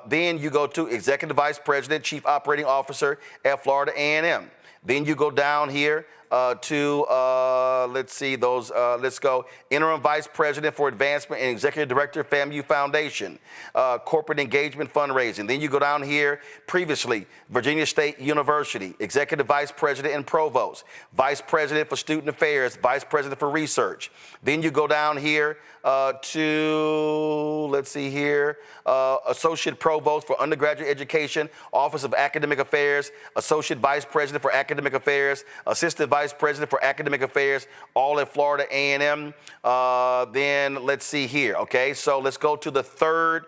Then you go to Executive Vice President, Chief Operating Officer at Florida A&M. Then you go down here to, let's go, Interim Vice President for Advancement and Executive Director, FAMU Foundation, Corporate Engagement Fundraising. Then you go down here, previously, Virginia State University, Executive Vice President and Provost, Vice President for Student Affairs, Vice President for Research. Then you go down here to, let's see here, Associate Provost for Undergraduate Education, Office of Academic Affairs, Associate Vice President for Academic Affairs, Assistant Vice President for Academic Affairs, all at Florida A&M. Then let's see here, okay? So let's go to the third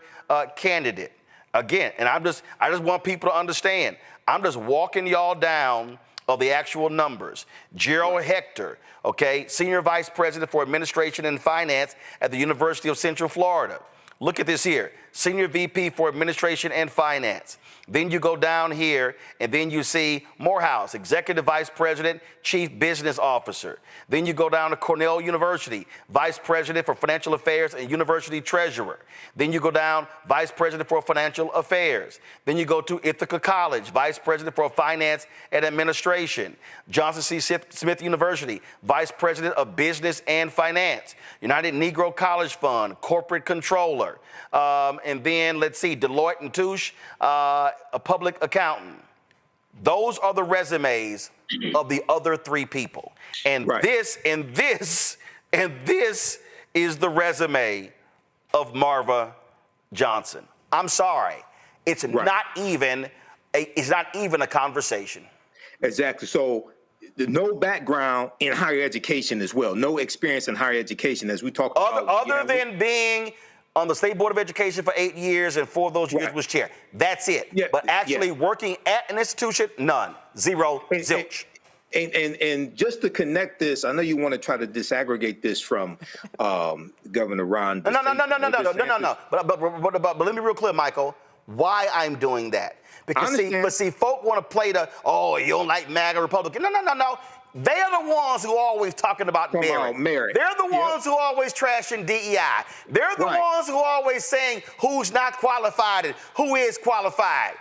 candidate. Again, and I just want people to understand, I'm just walking y'all down of the actual numbers. Gerald Hector, okay, Senior Vice President for Administration and Finance at the University of Central Florida. Look at this here, Senior VP for Administration and Finance. Then you go down here and then you see Morehouse, Executive Vice President, Chief Business Officer. Then you go down to Cornell University, Vice President for Financial Affairs and University Treasurer. Then you go down, Vice President for Financial Affairs. Then you go to Ithaca College, Vice President for Finance and Administration. Johnson C. Smith University, Vice President of Business and Finance. United Negro College Fund, Corporate Controller. And then let's see, Deloitte and Touche, a public accountant. Those are the resumes of the other three people. And this is the resume of Marva Johnson. I'm sorry. It's not even a conversation. Exactly. So no background in higher education as well. No experience in higher education, as we talked about. Other than being on the State Board of Education for 8 years and 4 of those years was chair. That's it. Yeah, but actually working at an institution, none. Zero, zilch. And just to connect this, I know you want to try to disaggregate this from Governor Ron. No. But let me be real clear, Michael, why I'm doing that. Because see, folk want to play the, oh, you don't like MAGA Republican. No. They're the ones who are always talking about merit. They're the ones who are always trashing DEI. They're the ones who are always saying who's not qualified and who is qualified.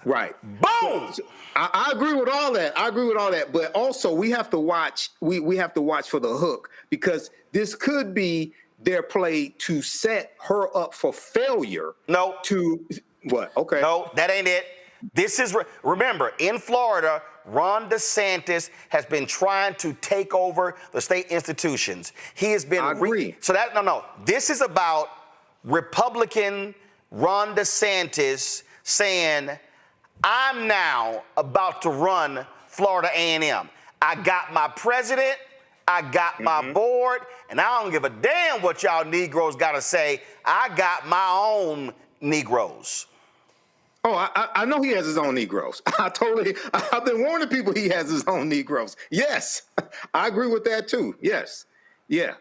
Right. Boom! I agree with all that. I agree with all that. But also we have to watch, we have to watch for the hook, because this could be their play to set her up for failure. No. To what? Okay. No, that ain't it. This is, remember, in Florida, Ron DeSantis has been trying to take over the state institutions. He has been. I agree. So that, no. This is about Republican Ron DeSantis saying, I'm now about to run Florida A&M. I got my president, I got my board, and I don't give a damn what y'all Negroes got to say. I got my own Negroes. Oh, I know he has his own Negroes. I've been warning people he has his own Negroes. Yes, I agree with that too. Yes. Yeah,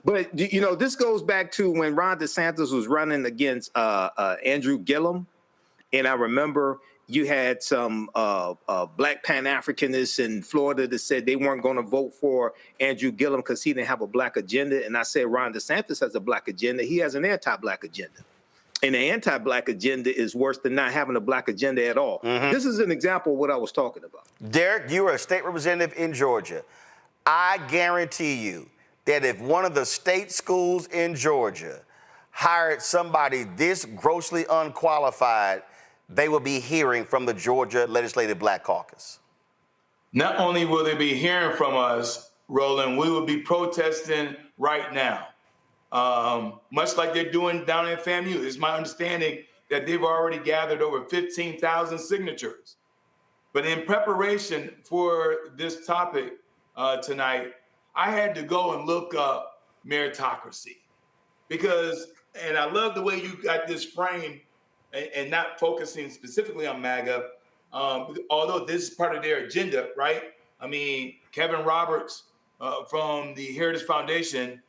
but you know, this goes back to when Ron DeSantis was running against Andrew Gillum. And I remember you had some black Pan-Africanists in Florida that said they weren't going to vote for Andrew Gillum because he didn't have a black agenda. And I said, Ron DeSantis has a black agenda. He has an anti-black agenda. And the anti-black agenda is worse than not having a black agenda at all. This is an example of what I was talking about. Derek, you are a state representative in Georgia. I guarantee you that if one of the state schools in Georgia hired somebody this grossly unqualified, they will be hearing from the Georgia Legislative Black Caucus. Not only will they be hearing from us, Roland, we will be protesting right now. Much like they're doing down in FAMU. It's my understanding that they've already gathered over 15,000 signatures. But in preparation for this topic tonight, I had to go and look up meritocracy because, and I love the way you got this frame and not focusing specifically on MAGA, although this is part of their agenda, right? I mean, Kevin Roberts from the Heritage Foundation,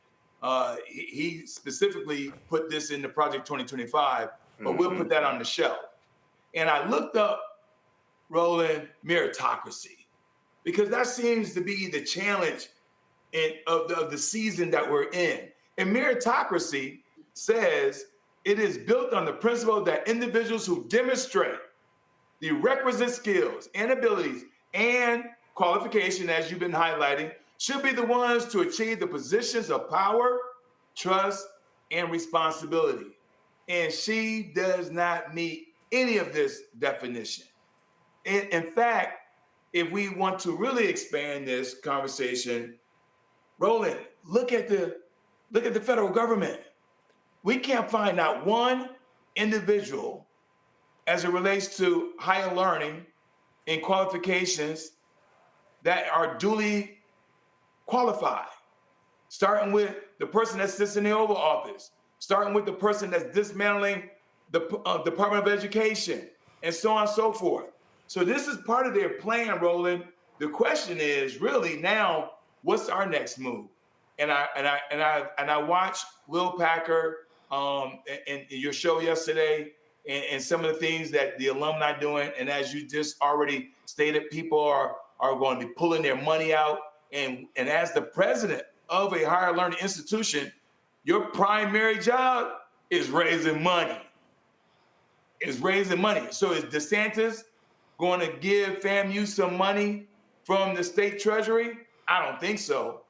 he specifically put this into Project 2025, but we'll put that on the shelf. And I looked up, Roland, meritocracy, because that seems to be the challenge of the season that we're in. And meritocracy says it is built on the principle that individuals who demonstrate the requisite skills and abilities and qualification, as you've been highlighting, should be the ones to achieve the positions of power, trust, and responsibility. And she does not meet any of this definition. In fact, if we want to really expand this conversation, Roland, look at the federal government. We can't find out one individual as it relates to higher learning and qualifications that are duly qualified, starting with the person that sits in the Oval Office, starting with the person that's dismantling the Department of Education, and so on and so forth. So this is part of their plan, Roland. The question is really now, what's our next move? And I watched Will Packer in your show yesterday, and some of the things that the alumni doing. And as you just already stated, people are going to be pulling their money out. And as the president of a higher learning institution, your primary job is raising money. So is DeSantis going to give FAMU some money from the state treasury? I don't think so.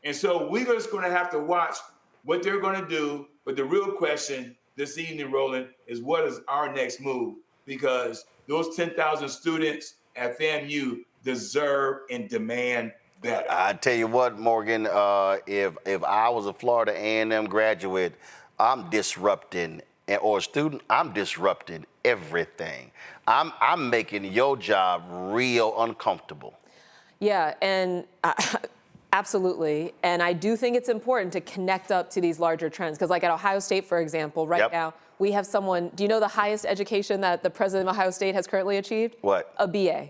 And so we're just going to have to watch what they're going to do. But the real question this evening, Roland, is what is our next move? Because those 10,000 students at FAMU deserve and demand better. I tell you what, Morgan, if I was a Florida A&M graduate, I'm disrupting, or a student, I'm disrupting everything. I'm making your job real uncomfortable. Yeah, and absolutely. And I do think it's important to connect up to these larger trends. Because like at Ohio State, for example, right now, we have someone, do you know the highest education that the president of Ohio State has currently achieved? What? A BA.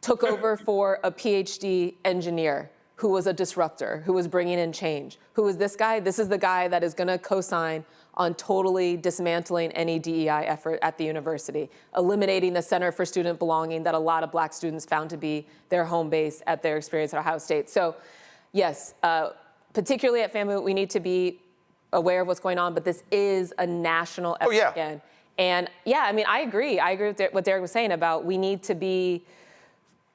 Took over for a PhD engineer who was a disruptor, who was bringing in change. Who is this guy? This is the guy that is going to co-sign on totally dismantling any DEI effort at the university, eliminating the Center for Student Belonging that a lot of Black students found to be their home base at their experience at Ohio State. So, yes, particularly at FAMU, we need to be aware of what's going on, but this is a national effort again. And yeah, I mean, I agree. I agree with what Derek was saying about we need to be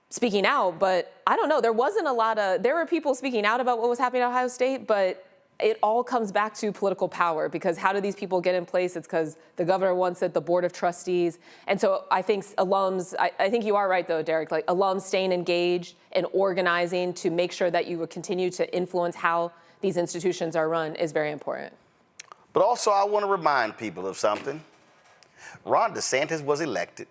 speaking out, but I don't know. There were people speaking out about what was happening at Ohio State, but it all comes back to political power, because how do these people get in place? It's because the governor wants it, the board of trustees. And so I think alums, I think you are right though, Derek, like alums staying engaged and organizing to make sure that you will continue to influence how these institutions are run is very important. But also I want to remind people of something. Ron DeSantis was elected.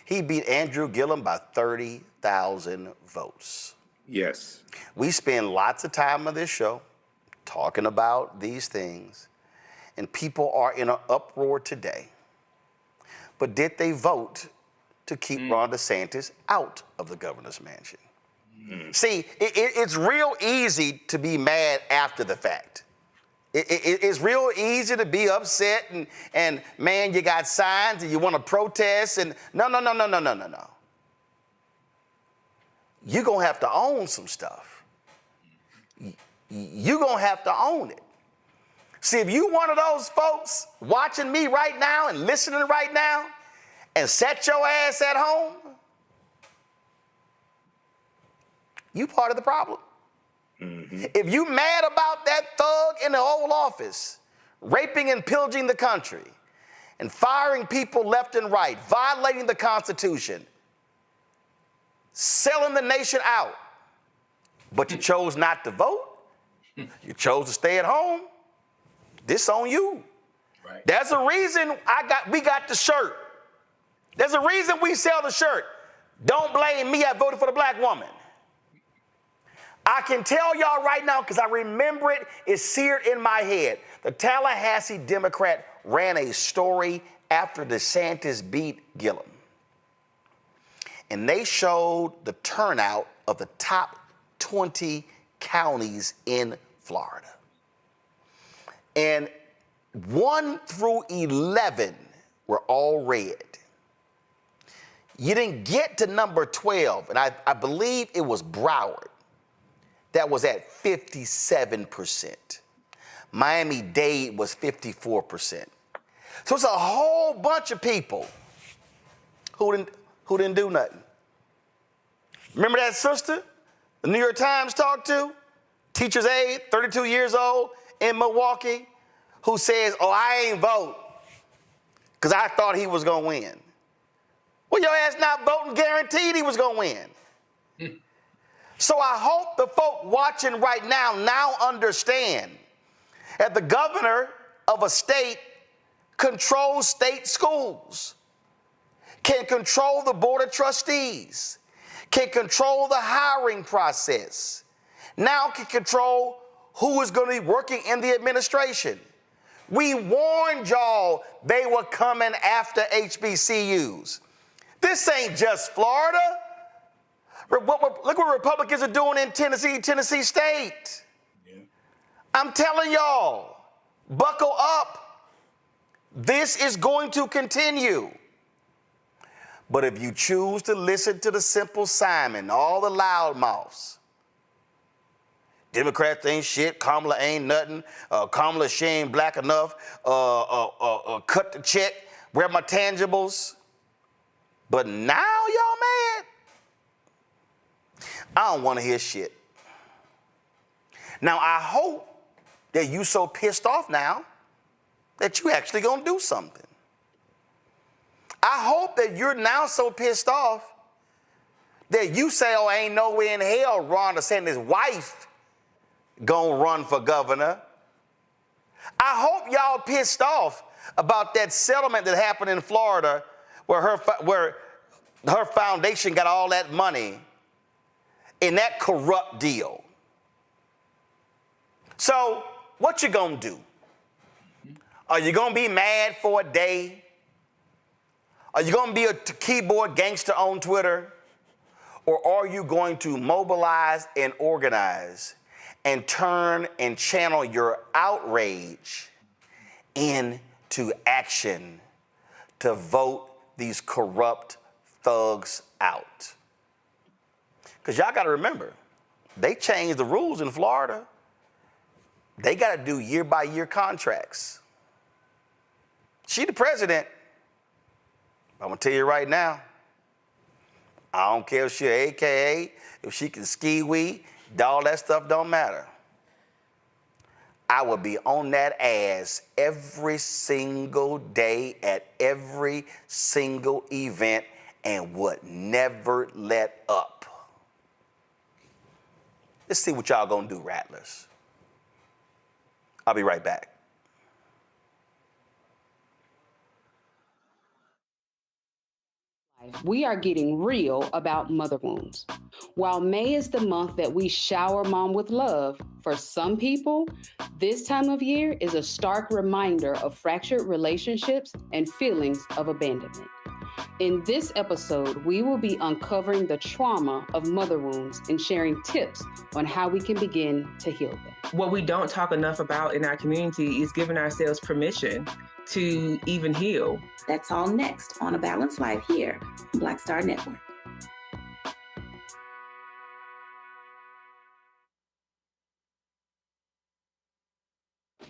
He beat Andrew Gillum by 30,000 votes. Yes. We spend lots of time on this show talking about these things, and people are in an uproar today. But did they vote to keep Ron DeSantis out of the governor's mansion? See, it's real easy to be mad after the fact. It's real easy to be upset and man, you got signs and you want to protest and no. You're going to have to own some stuff. You're going to have to own it. See, if you one of those folks watching me right now and listening right now and set your ass at home, you part of the problem. If you mad about that thug in the Oval Office, raping and pillaging the country, and firing people left and right, violating the Constitution, selling the nation out, but you chose not to vote, you chose to stay at home, this on you. Right. There's a reason we got the shirt. There's a reason we sell the shirt. Don't blame me, I voted for the black woman. I can tell y'all right now, because I remember it, it's seared in my head. The Tallahassee Democrat ran a story after DeSantis beat Gillum. And they showed the turnout of the top 20 counties in Florida. And 1 through 11 were all red. You didn't get to number 12, and I believe it was Broward. That was at 57%. Miami-Dade was 54%. So it's a whole bunch of people who didn't do nothing. Remember that sister the New York Times talked to? Teacher's aide, 32 years old, in Milwaukee, who says, oh, I ain't vote because I thought he was going to win. Well, your ass not voting guaranteed he was going to win. So I hope the folk watching right now understand that the governor of a state controls state schools, can control the board of trustees, can control the hiring process, now can control who is going to be working in the administration. We warned y'all they were coming after HBCUs. This ain't just Florida. Look what Republicans are doing in Tennessee State. Yeah. I'm telling y'all, buckle up. This is going to continue. But if you choose to listen to the Simple Simon, all the loudmouths, Democrats ain't shit, Kamala ain't nothing, Kamala, she ain't black enough, cut the check, where my tangibles? But now y'all mad? I don't want to hear shit. Now, I hope that you so pissed off now that you actually gonna do something. I hope that you're now so pissed off that you say, oh, ain't no way in hell Ron DeSantis' wife gonna run for governor. I hope y'all pissed off about that settlement that happened in Florida where her foundation got all that money in that corrupt deal. So what you gonna do? Are you gonna be mad for a day? Are you gonna be a keyboard gangster on Twitter? Or are you going to mobilize and organize and turn and channel your outrage into action to vote these corrupt thugs out? Because y'all got to remember, they changed the rules in Florida. They got to do year-by-year contracts. She the president. I'm gonna tell you right now, I don't care if she an AKA, if she can ski-wee, all that stuff don't matter. I would be on that ass every single day at every single event and would never let up. Let's see what y'all gonna do, Rattlers. I'll be right back. We are getting real about mother wounds. While May is the month that we shower mom with love, for some people, this time of year is a stark reminder of fractured relationships and feelings of abandonment. In this episode, we will be uncovering the trauma of mother wounds and sharing tips on how we can begin to heal them. What we don't talk enough about in our community is giving ourselves permission to even heal. That's all next on A Balanced Life here on Black Star Network.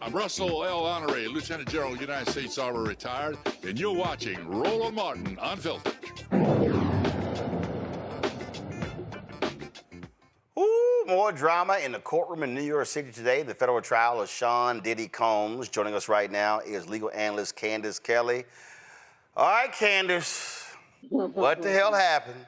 I'm Russell L. Honoré, Lieutenant General, United States Army retired, and you're watching Roland Martin Unfiltered. Ooh, more drama in the courtroom in New York City today. The federal trial of Sean Diddy Combs. Joining us right now is legal analyst Candace Kelly. All right, Candace, what the hell happened?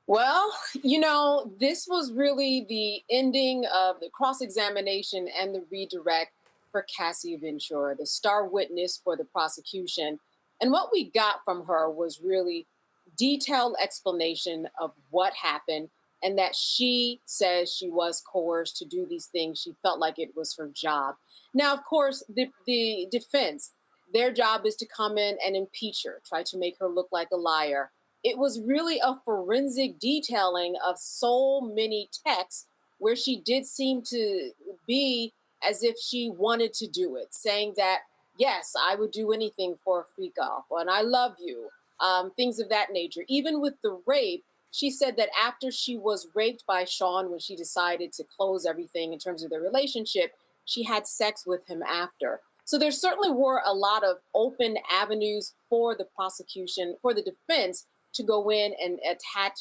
Well, you know, this was really the ending of the cross-examination and the redirect for Cassie Ventura, the star witness for the prosecution. And what we got from her was really detailed explanation of what happened and that she says she was coerced to do these things. She felt like it was her job. Now, of course, the defense, their job is to come in and impeach her, try to make her look like a liar. It was really a forensic detailing of so many texts where she did seem to be as if she wanted to do it, saying that, yes, I would do anything for a freak off, and I love you, things of that nature. Even with the rape, she said that after she was raped by Sean, when she decided to close everything in terms of their relationship, she had sex with him after. So there certainly were a lot of open avenues for the prosecution, for the defense, to go in and attack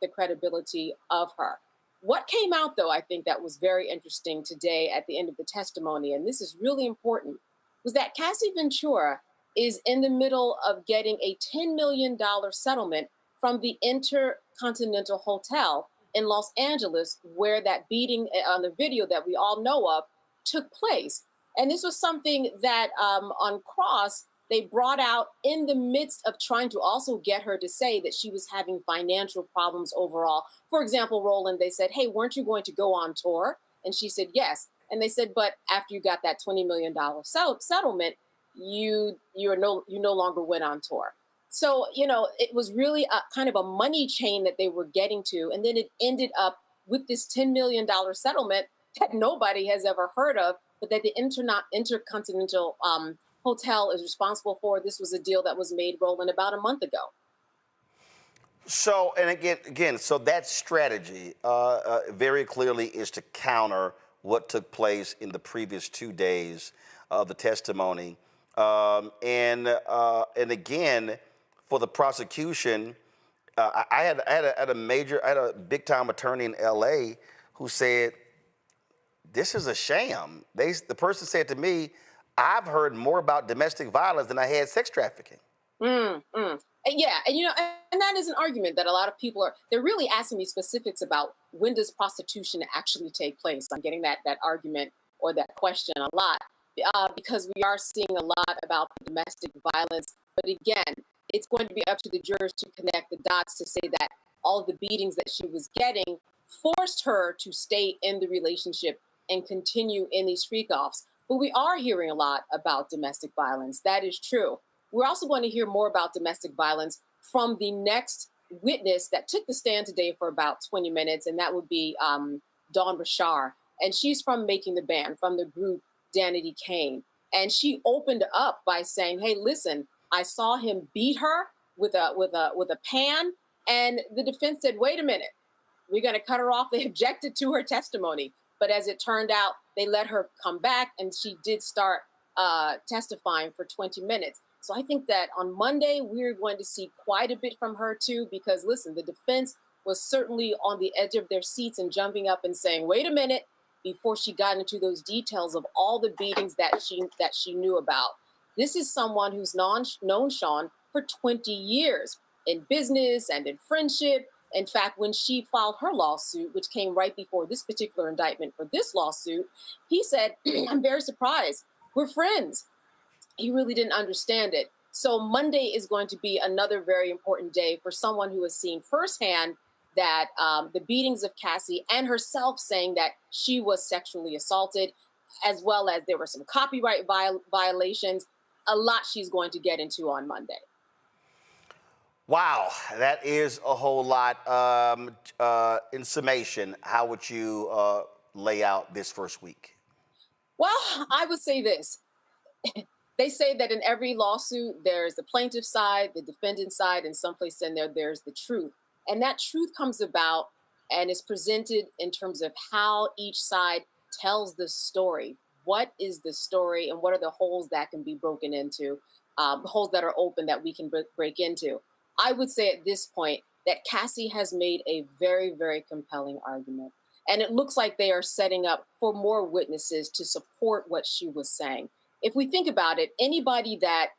the credibility of her. What came out, though, I think that was very interesting today at the end of the testimony, and this is really important, was that Cassie Ventura is in the middle of getting a $10 million settlement from the Intercontinental Hotel in Los Angeles, where that beating on the video that we all know of took place. And this was something that on Cross, they brought out in the midst of trying to also get her to say that she was having financial problems overall. For example, Roland, they said, hey, weren't you going to go on tour? And she said, yes. And they said, but after you got that $20 million settlement, you no longer went on tour. So, you know, it was really a kind of a money chain that they were getting to. And then it ended up with this $10 million settlement that nobody has ever heard of, but that the Intercontinental Hotel is responsible for. This was a deal that was made, Roland, about a month ago. So, and again, so that strategy very clearly is to counter what took place in the previous 2 days of the testimony. And again, for the prosecution, I had a big time attorney in LA who said, this is a sham. The person said to me, I've heard more about domestic violence than I had sex trafficking. Yeah, and you know, and that is an argument that a lot of people they're really asking me specifics about when does prostitution actually take place. I'm getting that argument or that question a lot because we are seeing a lot about domestic violence. But again, it's going to be up to the jurors to connect the dots to say that all of the beatings that she was getting forced her to stay in the relationship and continue in these freak-offs. But we are hearing a lot about domestic violence. That is true. We're also going to hear more about domestic violence from the next witness that took the stand today for about 20 minutes, and that would be Dawn Rashar. And she's from Making the Band, from the group Danity Kane. And she opened up by saying, hey, listen, I saw him beat her with a pan, and the defense said, wait a minute, we're going to cut her off. They objected to her testimony. But as it turned out, they let her come back, and she did start testifying for 20 minutes. So I think that on Monday, we're going to see quite a bit from her too, because listen, the defense was certainly on the edge of their seats and jumping up and saying, wait a minute, before she got into those details of all the beatings that she knew about. This is someone who's known Sean for 20 years in business and in friendship. In fact, when she filed her lawsuit, which came right before this particular indictment for this lawsuit, he said, I'm very surprised. We're friends. He really didn't understand it. So Monday is going to be another very important day for someone who has seen firsthand that the beatings of Cassie and herself saying that she was sexually assaulted, as well as there were some copyright violations, a lot she's going to get into on Monday. Wow, that is a whole lot. In summation, how would you lay out this first week? Well, I would say this. They say that in every lawsuit, there's the plaintiff side, the defendant side, and someplace in there, there's the truth. And that truth comes about and is presented in terms of how each side tells the story. What is the story and what are the holes that can be broken into, holes that are open that we can break into? I would say at this point that Cassie has made a very, very compelling argument. And it looks like they are setting up for more witnesses to support what she was saying. If we think about it, anybody that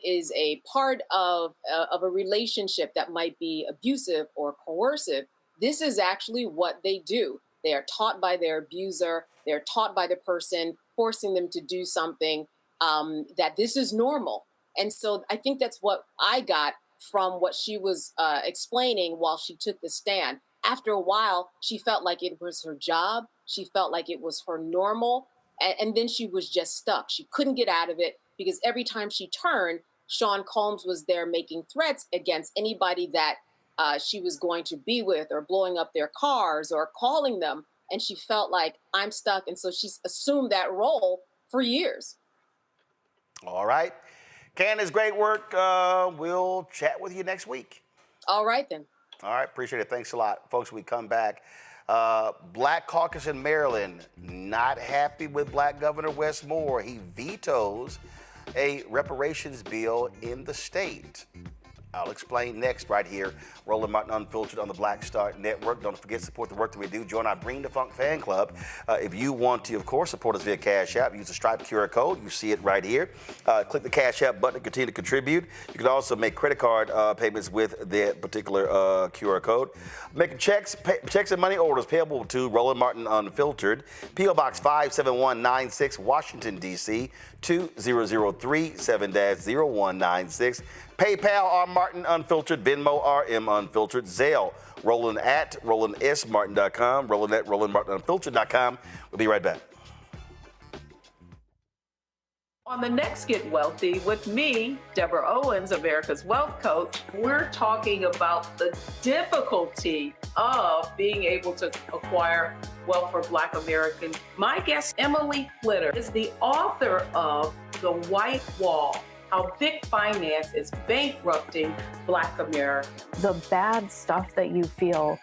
is a part of a relationship that might be abusive or coercive, this is actually what they do. They are taught by their abuser. They're taught by the person forcing them to do something, that this is normal. And so I think that's what I got from what she was explaining while she took the stand. After a while, she felt like it was her job. She felt like it was her normal. And then she was just stuck. She couldn't get out of it because every time she turned, Sean Combs was there making threats against anybody that she was going to be with, or blowing up their cars or calling them. And she felt like, I'm stuck. And so she's assumed that role for years. All right. Candace, great work. We'll chat with you next week. All right, then. All right. Appreciate it. Thanks a lot. Folks, we come back. Black caucus in Maryland not happy with Black Governor Wes Moore. He vetoes a reparations bill in the state. I'll explain next right here. Roland Martin Unfiltered on the Black Star Network. Don't forget to support the work that we do. Join our Bring the Funk fan club. If you want to, of course, support us via Cash App, use the Stripe QR code. You see it right here. Click the Cash App button to continue to contribute. You can also make credit card payments with that particular QR code. Making checks and money orders payable to Roland Martin Unfiltered. P.O. Box 57196, Washington, D.C. 2003 7-0196. PayPal, R. Martin Unfiltered. Venmo, RM Unfiltered. Zelle, Roland at RolandSMartin.com. Roland at RolandMartinUnfiltered.com. We'll be right back. On the next Get Wealthy with me, Deborah Owens, America's Wealth Coach, we're talking about the difficulty of being able to acquire wealth for Black Americans. My guest, Emily Flitter, is the author of The White Wall: How Big Finance is Bankrupting Black Americans. The bad stuff that you feel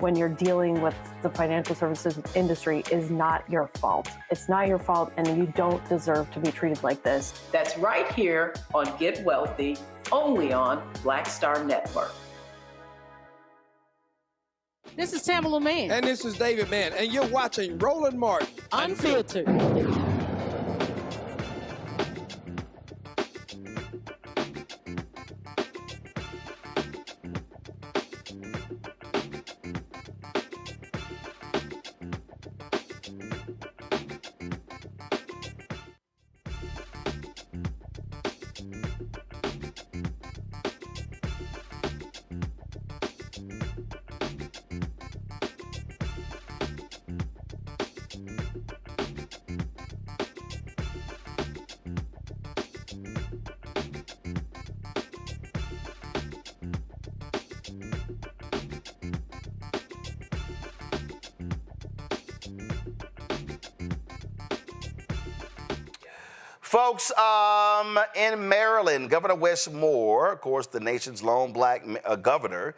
when you're dealing with the financial services industry is not your fault. It's not your fault, and you don't deserve to be treated like this. That's right here on Get Wealthy, only on Black Star Network. This is Tamala Mann. And this is David Mann, and you're watching Roland Martin Unfiltered. Folks, in Maryland, Governor Wes Moore, of course, the nation's lone black governor,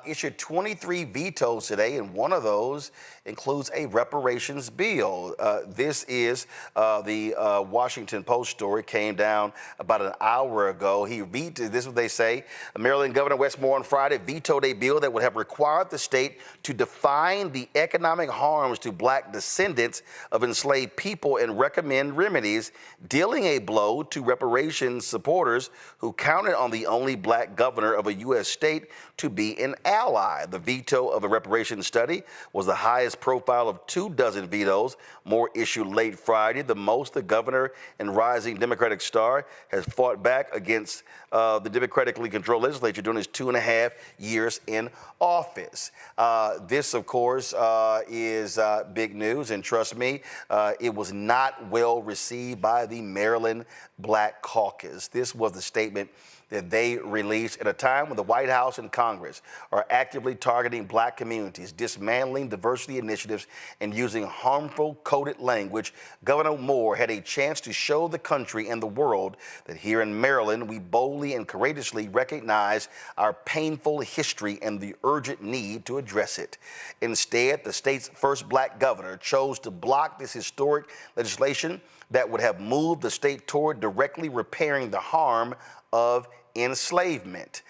issued 23 vetoes today, and one of those includes a reparations bill. This is the Washington Post story, came down about an hour ago. He vetoed, this is what they say, Maryland Governor Wes Moore on Friday vetoed a bill that would have required the state to define the economic harms to black descendants of enslaved people and recommend remedies, dealing a blow to reparations supporters who counted on the only black governor of a U.S. state to be an ally. The veto of a reparations study was the highest profile of 24 vetoes. Moore issued late Friday, the most the governor and rising Democratic star has fought back against the democratically controlled legislature during his 2.5 years in office. This, of course, is big news, and trust me, it was not well received by the Maryland Black Caucus. This was the statement that they released at a time when the White House and Congress are actively targeting black communities, dismantling diversity initiatives, and using harmful coded language. Governor Moore had a chance to show the country and the world that here in Maryland, we boldly and courageously recognize our painful history and the urgent need to address it. Instead, the state's first black governor chose to block this historic legislation that would have moved the state toward directly repairing the harm of enslavement.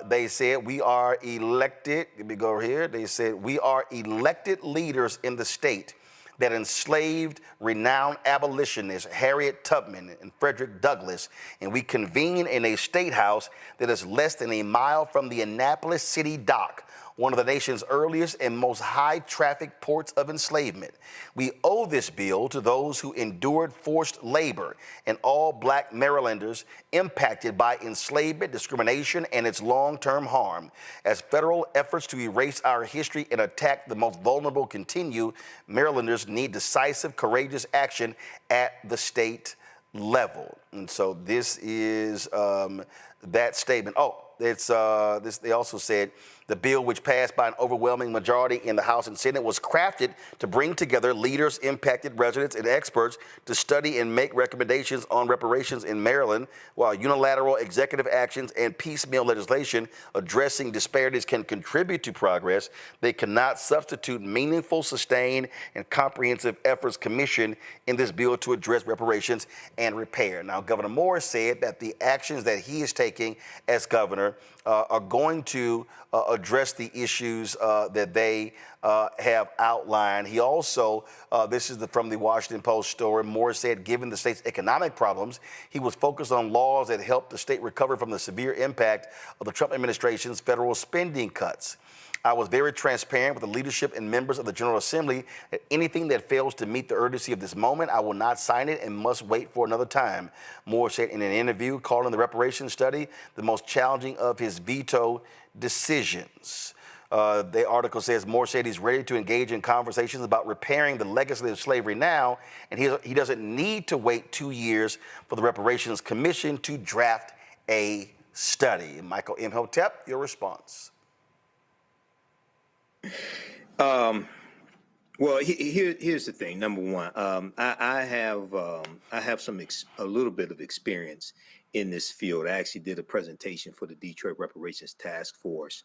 They said we are elected, let me go over here, they said we are elected leaders in the state that enslaved renowned abolitionists Harriet Tubman and Frederick Douglass, and we convene in a state house that is less than a mile from the Annapolis City Dock, one of the nation's earliest and most high-traffic ports of enslavement. We owe this bill to those who endured forced labor and all black Marylanders impacted by enslavement, discrimination, and its long-term harm. As federal efforts to erase our history and attack the most vulnerable continue, Marylanders need decisive, courageous action at the state level. And so this is that statement. Oh, it's this. They also said the bill, which passed by an overwhelming majority in the House and Senate, was crafted to bring together leaders, impacted residents, and experts to study and make recommendations on reparations in Maryland. While unilateral executive actions and piecemeal legislation addressing disparities can contribute to progress, they cannot substitute meaningful, sustained, and comprehensive efforts commissioned in this bill to address reparations and repair. Now, Governor Moore said that the actions that he is taking as governor are going to address the issues that they have outlined. He also, this is from the Washington Post story, Moore said, given the state's economic problems, he was focused on laws that help the state recover from the severe impact of the Trump administration's federal spending cuts. I was very transparent with the leadership and members of the General Assembly that anything that fails to meet the urgency of this moment, I will not sign it and must wait for another time. Moore said in an interview, calling the reparations study the most challenging of his veto decisions. The article says Moore said he's ready to engage in conversations about repairing the legacy of slavery now, and he doesn't need to wait 2 years for the Reparations Commission to draft a study. Michael Imhotep, your response. Well, here's the thing. Number one, I have a little bit of experience in this field. I actually did a presentation for the Detroit Reparations Task Force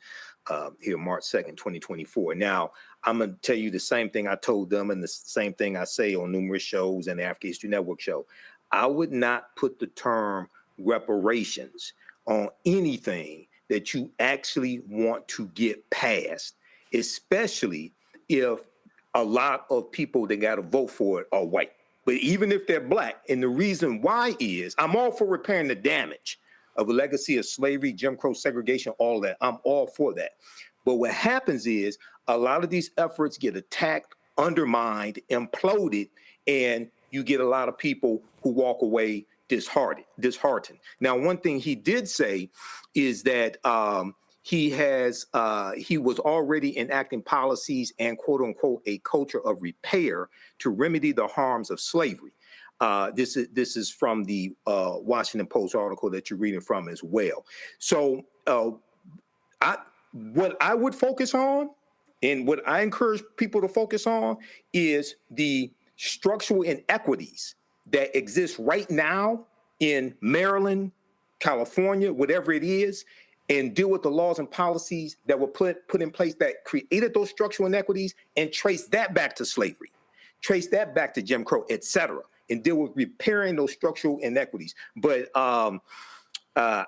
here March 2nd, 2024. Now, I'm going to tell you the same thing I told them and the same thing I say on numerous shows and the African History Network show. I would not put the term reparations on anything that you actually want to get passed, especially if a lot of people that got to vote for it are white. But even if they're black, and the reason why is I'm all for repairing the damage of a legacy of slavery, Jim Crow, segregation, all that. I'm all for that. But what happens is a lot of these efforts get attacked, undermined, imploded, and you get a lot of people who walk away disheartened. Now, one thing he did say is that he was already enacting policies and quote unquote a culture of repair to remedy the harms of slavery. This is from the Washington Post article that you're reading from as well. So what I would focus on and what I encourage people to focus on is the structural inequities that exists right now in Maryland, California, whatever it is, and deal with the laws and policies that were put in place that created those structural inequities and trace that back to slavery, trace that back to Jim Crow, et cetera, and deal with repairing those structural inequities. But I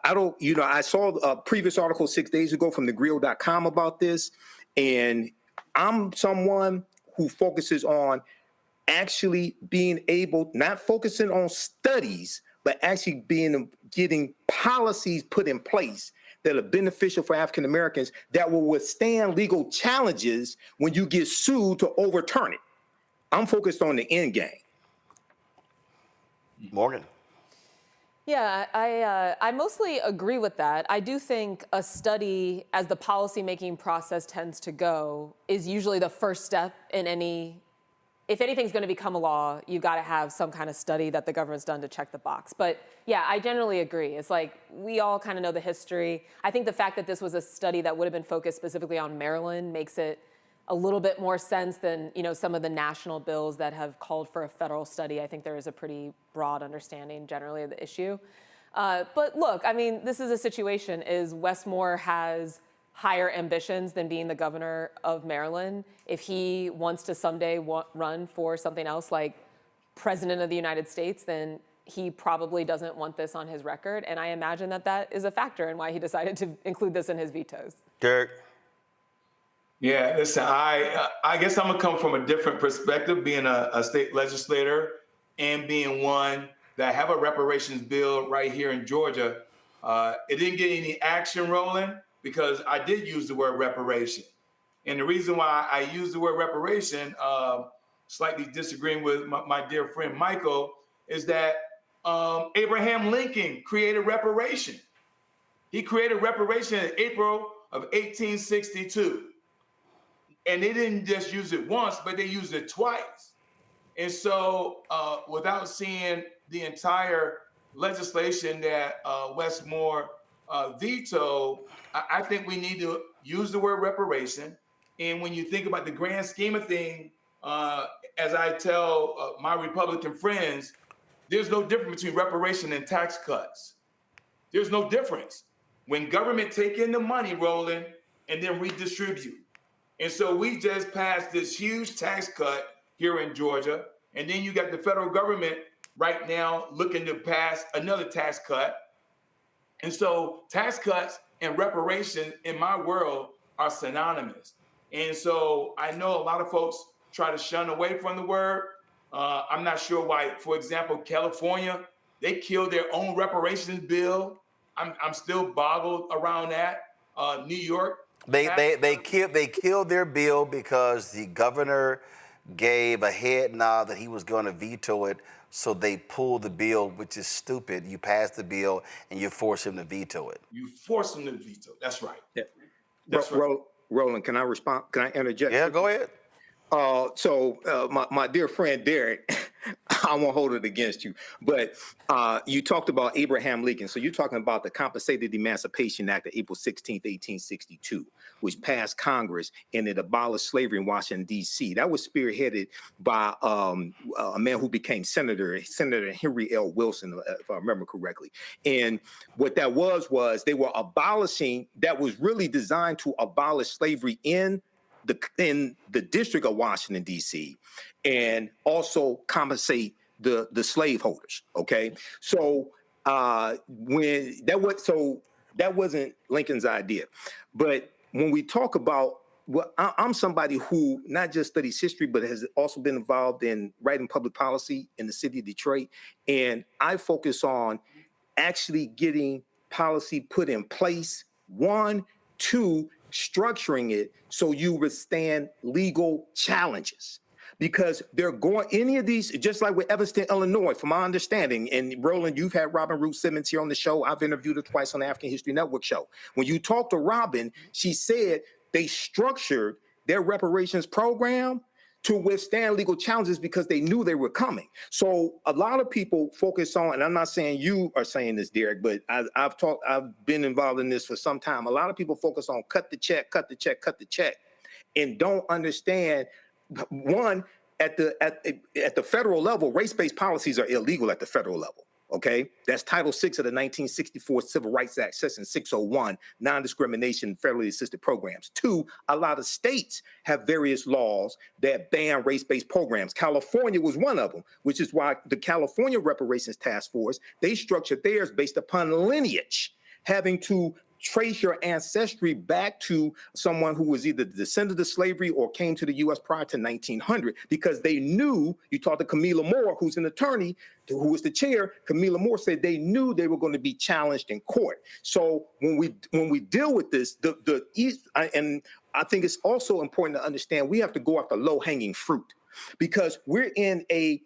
don't, I saw a previous article 6 days ago from thegrio.com about this, and I'm someone who focuses on actually being able, not focusing on studies, but actually getting policies put in place that are beneficial for African Americans that will withstand legal challenges when you get sued to overturn it. I'm focused on the end game. Morgan. Yeah, I mostly agree with that. I do think a study, as the policymaking process tends to go, is usually the first step in any. If anything's going to become a law, you've got to have some kind of study that the government's done to check the box. But yeah, I generally agree. It's like we all kind of know the history. I think the fact that this was a study that would have been focused specifically on Maryland makes it a little bit more sense than some of the national bills that have called for a federal study. I think there is a pretty broad understanding generally of the issue. But look, I mean, this is a situation is Westmore has higher ambitions than being the governor of Maryland. If he wants to someday run for something else like president of the United States, then he probably doesn't want this on his record. And I imagine that that is a factor in why he decided to include this in his vetoes. Derek. Yeah, listen, I guess I'm gonna come from a different perspective, being a state legislator and being one that have a reparations bill right here in Georgia. It didn't get any action, Roland, because I did use the word reparation. And the reason why I use the word reparation, slightly disagreeing with my dear friend Michael, is that Abraham Lincoln created reparation. He created reparation in April of 1862. And they didn't just use it once, but they used it twice. And so without seeing the entire legislation that Westmore vetoed, I think we need to use the word reparation. And when you think about the grand scheme of things, as I tell my Republican friends, there's no difference between reparation and tax cuts. There's no difference. When government take in the money, Roland, and then redistribute. And so we just passed this huge tax cut here in Georgia. And then you got the federal government right now looking to pass another tax cut. And so tax cuts and reparation in my world are synonymous. And so I know a lot of folks try to shun away from the word. I'm not sure why, for example, California, they killed their own reparations bill. I'm still boggled around that. New York. They killed their bill because the governor gave a head nod that he was going to veto it, so they pulled the bill, which is stupid. You pass the bill and you force him to veto it. You force him to veto. That's right. Yeah. That's right. Roland, can I respond? Can I interject? Yeah, go ahead. My dear friend Derek, I won't hold it against you, but you talked about Abraham Lincoln. So you're talking about the Compensated Emancipation Act of April 16th, 1862, which passed Congress and it abolished slavery in Washington, D.C. That was spearheaded by a man who became Senator Henry L. Wilson, if I remember correctly. And what that was they were abolishing, that was really designed to abolish slavery in the District of Washington, D.C., and also compensate the slaveholders. Okay, so that wasn't Lincoln's idea, but when we talk about, well, I'm somebody who not just studies history, but has also been involved in writing public policy in the city of Detroit, and I focus on actually getting policy put in place. 1, 2. Structuring it so you withstand legal challenges, because they're going, any of these, just like with Evanston, Illinois, from my understanding, and Roland, you've had Robin Ruth Simmons here on the show. I've interviewed her twice on the African History Network show. When you talk to Robin, she said they structured their reparations program to withstand legal challenges because they knew they were coming. So a lot of people focus on, and I'm not saying you are saying this, Derek, but I've been involved in this for some time. A lot of people focus on cut the check, and don't understand, one, at the federal level, race-based policies are illegal at the federal level. Okay, that's Title VI of the 1964 Civil Rights Act, Section 601, non-discrimination federally assisted programs. 2, a lot of states have various laws that ban race-based programs. California was one of them, which is why the California Reparations Task Force, they structured theirs based upon lineage, having to trace your ancestry back to someone who was either the descendant of slavery or came to the U.S. prior to 1900, because they knew, you talked to Camila Moore, who's an attorney, who was the chair. Camila Moore said they knew they were going to be challenged in court. So when we deal with this, and I think it's also important to understand, we have to go after low-hanging fruit, because we're in a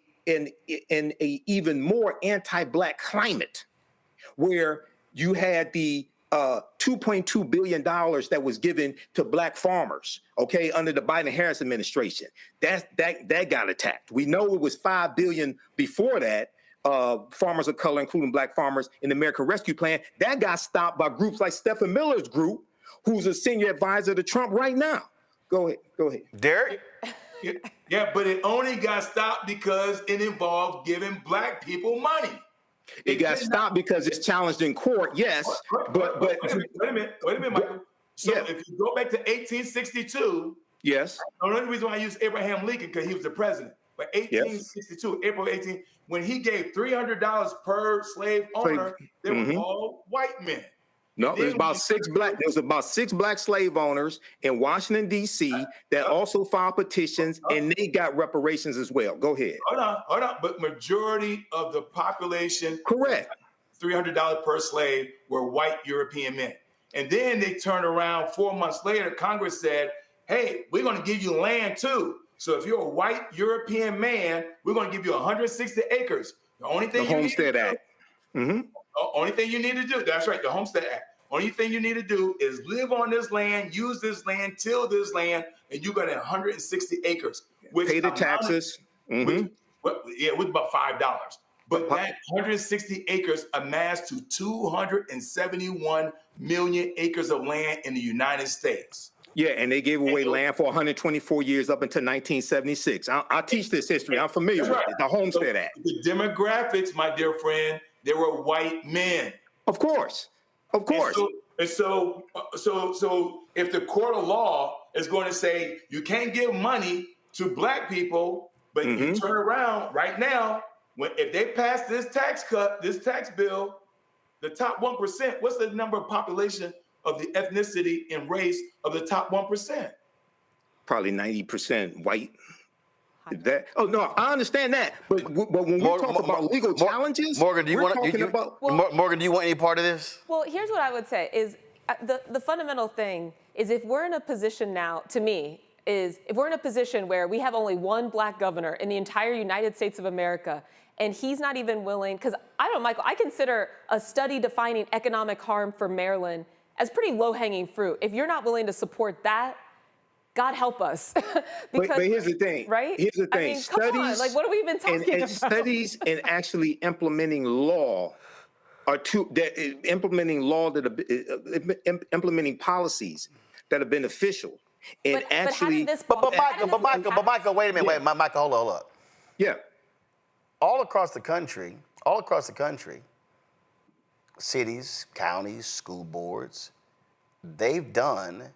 even more anti-Black climate, where you had the $2.2 billion that was given to Black farmers, okay, under the Biden-Harris administration. That got attacked. We know it was $5 billion before that, farmers of color, including Black farmers, in the American Rescue Plan. That got stopped by groups like Stephen Miller's group, who's a senior advisor to Trump right now. Go ahead. Derek? Yeah, but it only got stopped because it involved giving Black people money. It got stopped because it's challenged in court, yes. But wait a minute, Michael. So if you go back to 1862, yes. The only reason why I use Abraham Lincoln, because he was the president. But 1862, April 18, when he gave $300 per slave owner, they were all white men. No, there's about six black slave owners in Washington, D.C. that also filed petitions, and they got reparations as well. Go ahead. Hold on. But majority of the population, correct, $300 per slave, were white European men. And then they turned around 4 months later, Congress said, hey, we're going to give you land too. So if you're a white European man, we're going to give you 160 acres. The only thing the Homestead Act. Only thing you need to do, that's right, the Homestead Act. Only thing you need to do is live on this land, use this land, till this land, and you got 160 acres. Pay the taxes. With about $5. But that 160 acres amassed to 271 million acres of land in the United States. Yeah, and they gave away land for 124 years up until 1976. I teach this history. I'm familiar with it. The Homestead Act. The demographics, my dear friend, they were white men. Of course. And so if the court of law is going to say you can't give money to Black people, but you turn around right now, if they pass this tax bill, the top 1%, what's the number of population of the ethnicity and race of the top 1%? Probably 90% white. I understand that, but when we talk about legal challenges, Morgan, do you want any part of this? Well, here's what I would say is the fundamental thing is, if we're in a position now, to me, is if we're in a position where we have only one Black governor in the entire United States of America, and he's not even willing, because Michael, I consider a study defining economic harm for Maryland as pretty low-hanging fruit. If you're not willing to support that, God help us. But here's the thing, right? Here's the thing. Studies, like, what have we been talking about? Studies and actually implementing law are implementing policies that are beneficial. And Michael, wait a minute. Michael, hold up. Yeah. All across the country, cities, counties, school boards, they've done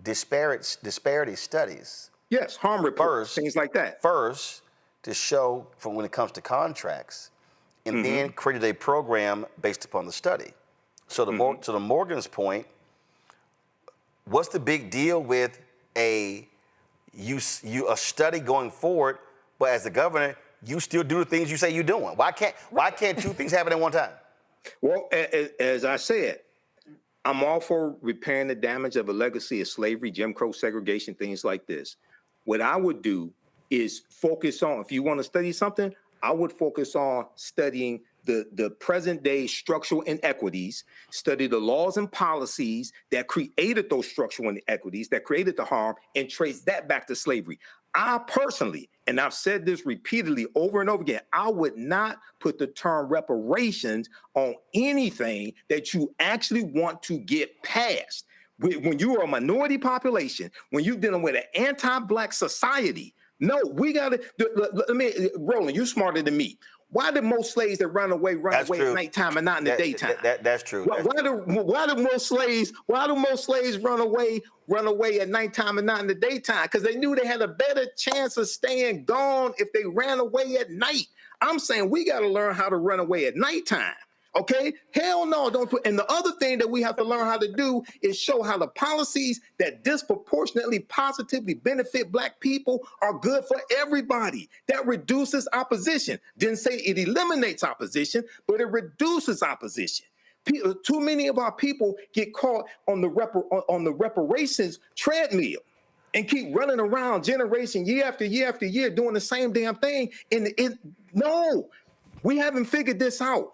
disparity studies. Yes, harm reports, things like that. First, to show from when it comes to contracts, and then created a program based upon the study. So to Morgan's point, what's the big deal with a study going forward, but as the governor, you still do the things you say you're doing? Why can't two things happen at one time? Well, as I said, I'm all for repairing the damage of a legacy of slavery, Jim Crow segregation, things like this. What I would do is focus on, if you want to study something, I would focus on studying the present day structural inequities, study the laws and policies that created those structural inequities, that created the harm, and trace that back to slavery. I personally, and I've said this repeatedly over and over again, I would not put the term reparations on anything that you actually want to get past. When you are a minority population, when you're dealing with an anti-Black society, No, we got to. Let me, Roland, you smarter than me. Why do most slaves that run away at nighttime and not in the daytime? That's true. Why do most slaves run away at nighttime and not in the daytime? Because they knew they had a better chance of staying gone if they ran away at night. I'm saying we got to learn how to run away at nighttime. Okay? Hell no, don't put. And the other thing that we have to learn how to do is show how the policies that disproportionately positively benefit Black people are good for everybody. That reduces opposition. Didn't say it eliminates opposition, but it reduces opposition. Too many of our people get caught on the reparations treadmill and keep running around generation year after year after year doing the same damn thing. No, we haven't figured this out.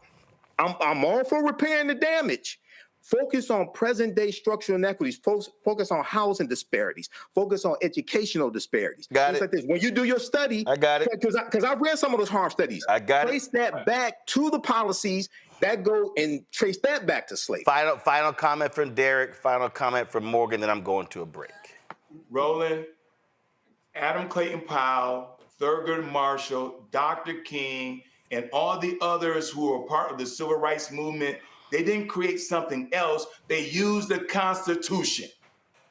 I'm all for repairing the damage. Focus on present-day structural inequities. Focus on housing disparities. Focus on educational disparities. Got it. Like this. When you do your study, I got it. Because I've read some of those harm studies. I got Trace that back to the policies that go and trace that back to slavery. Final comment from Derek. Final comment from Morgan. Then I'm going to a break. Roland, Adam Clayton Powell, Thurgood Marshall, Dr. King, and all the others who were part of the civil rights movement, they didn't create something else. They used the Constitution.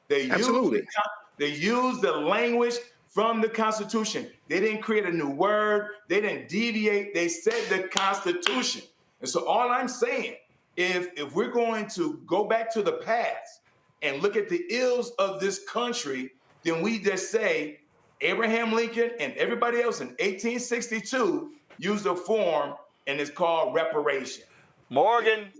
They used the language from the Constitution. They didn't create a new word. They didn't deviate. They said the Constitution. And so all I'm saying, if we're going to go back to the past and look at the ills of this country, then we just say Abraham Lincoln and everybody else in 1862 used a form, and it's called reparation. Morgan.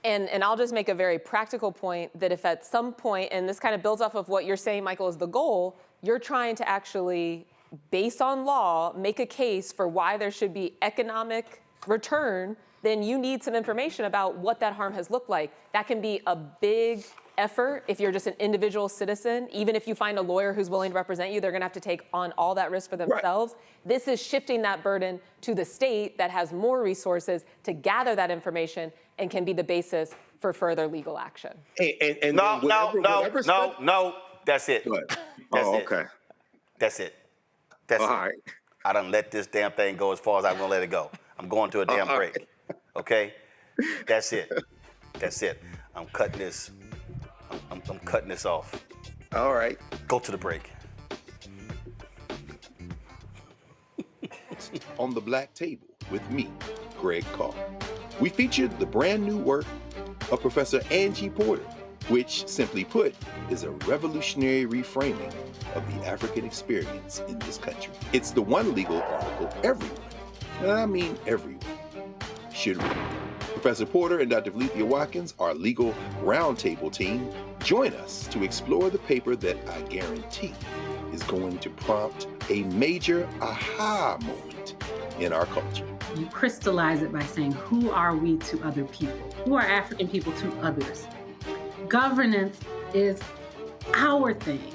And I'll just make a very practical point that if at some point, and this kind of builds off of what you're saying, Michael, is the goal, you're trying to actually, based on law, make a case for why there should be economic return, then you need some information about what that harm has looked like. That can be a big effort if you're just an individual citizen. Even if you find a lawyer who's willing to represent you, they're gonna have to take on all that risk for themselves. Right. This is shifting that burden to the state that has more resources to gather that information and can be the basis for further legal action. No, that's it. Okay. That's it. That's all it. Right. I done let this damn thing go as far as I'm gonna let it go. I'm going to a damn break. Right. Okay? That's it. That's it. I'm cutting this. I'm cutting this off. All right. Go to the break. On the Black Table with me, Greg Carr. We featured the brand new work of Professor Angie Porter, which, simply put, is a revolutionary reframing of the African experience in this country. It's the one legal article everyone, and I mean everyone, should read. Professor Porter and Dr. Valencia Watkins, our legal roundtable team, join us to explore the paper that I guarantee is going to prompt a major aha moment in our culture. You crystallize it by saying, who are we to other people? Who are African people to others? Governance is our thing.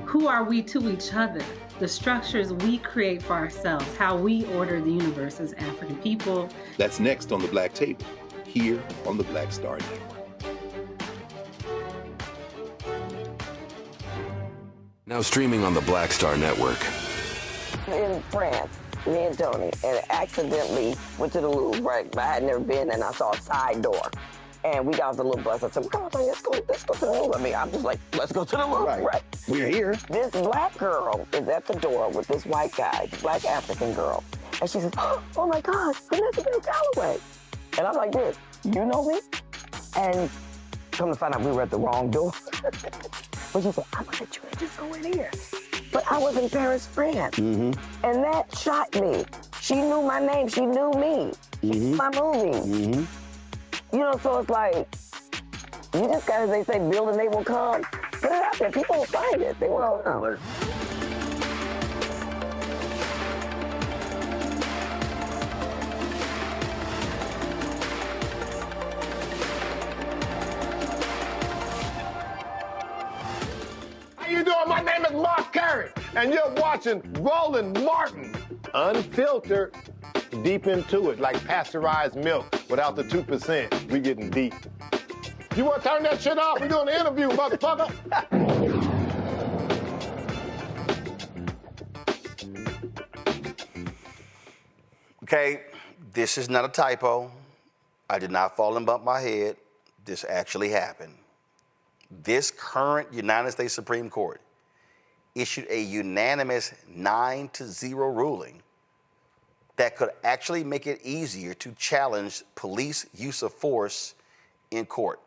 Who are we to each other? The structures we create for ourselves, how we order the universe as African people. That's next on the Black Table, here on the Black Star Network. Now streaming on the Black Star Network. In France, me and Tony, and accidentally went to the Louvre, right? I had never been, and I saw a side door. And we got off the little bus. I said, come on, let's go to the Louvre. I mean, I'm just like, let's go to the Louvre, right? We're here. This black girl is at the door with this white guy, black African girl. And she says, oh my gosh, Vanessa Bell Calloway. And I'm like this, you know me? And come to find out we were at the wrong door. But she said, I'm gonna let you just go in here. But I was in Paris, France. And that shocked me. She knew my name, she knew me. She knew my movie. You know, so it's like, you just gotta, they say, build and they will come. Put it out there, people will find it. They will come. How you doing? My name is Mark Carey, and you're watching Roland Martin, unfiltered, deep into it, like pasteurized milk without the 2%. We getting deep. You want to turn that shit off? We doing an interview, motherfucker. Okay, this is not a typo. I did not fall and bump my head. This actually happened. This current United States Supreme Court issued a unanimous 9-0 ruling that could actually make it easier to challenge police use of force in court.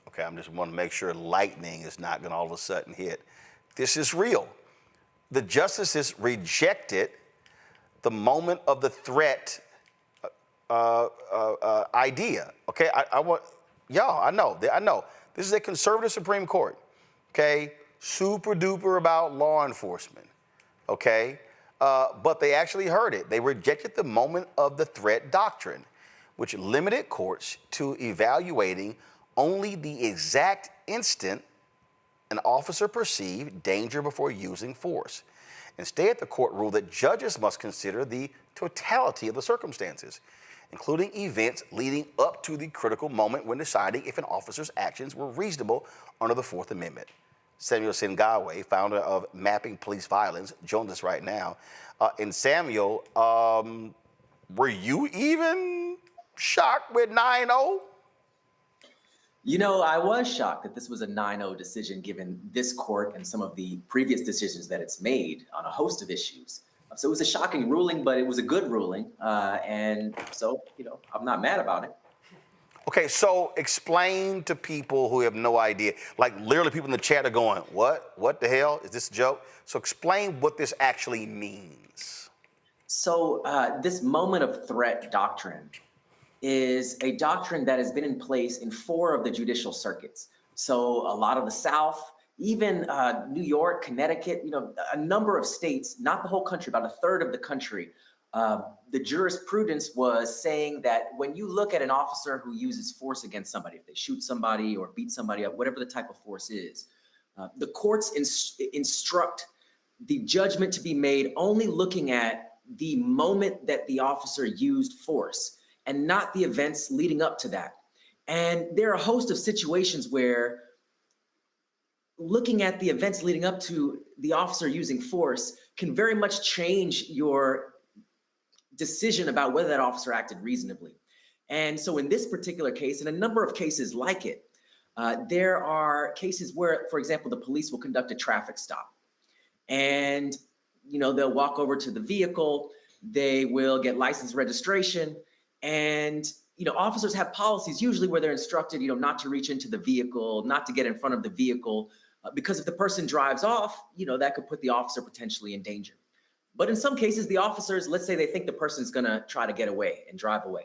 Okay, I just want to make sure lightning is not going to all of a sudden hit. This is real. The justices rejected the moment of the threat idea. Okay, I want y'all. I know. This is a conservative Supreme Court. Okay, super duper about law enforcement. Okay, but they actually heard it. They rejected the moment of the threat doctrine, which limited courts to evaluating only the exact instant an officer perceived danger before using force. Instead, the court ruled that judges must consider the totality of the circumstances, including events leading up to the critical moment when deciding if an officer's actions were reasonable under the Fourth Amendment. Samuel Sinyangwe, founder of Mapping Police Violence, joins us right now. And Samuel, were you even shocked with 9-0? You know, I was shocked that this was a 9-0 decision given this court and some of the previous decisions that it's made on a host of issues. So it was a shocking ruling, but it was a good ruling. And so, you know, I'm not mad about it. Okay, so explain to people who have no idea. Like literally people in the chat are going, what? What the hell? Is this a joke? So explain what this actually means. So this moment of threat doctrine is a doctrine that has been in place in 4 of the judicial circuits. So a lot of the South, even New York, Connecticut, you know, a number of states, not the whole country, about a third of the country, the jurisprudence was saying that when you look at an officer who uses force against somebody, if they shoot somebody or beat somebody up, whatever the type of force is, the courts instruct the judgment to be made only looking at the moment that the officer used force and not the events leading up to that. And there are a host of situations where looking at the events leading up to the officer using force can very much change your decision about whether that officer acted reasonably. And so in this particular case, and a number of cases like it, there are cases where, for example, the police will conduct a traffic stop. And, you know, they'll walk over to the vehicle, they will get license registration, and, you know, officers have policies usually where they're instructed, you know, not to reach into the vehicle, not to get in front of the vehicle, because if the person drives off, you know, that could put the officer potentially in danger. But in some cases, the officers, let's say they think the person's gonna try to get away and drive away.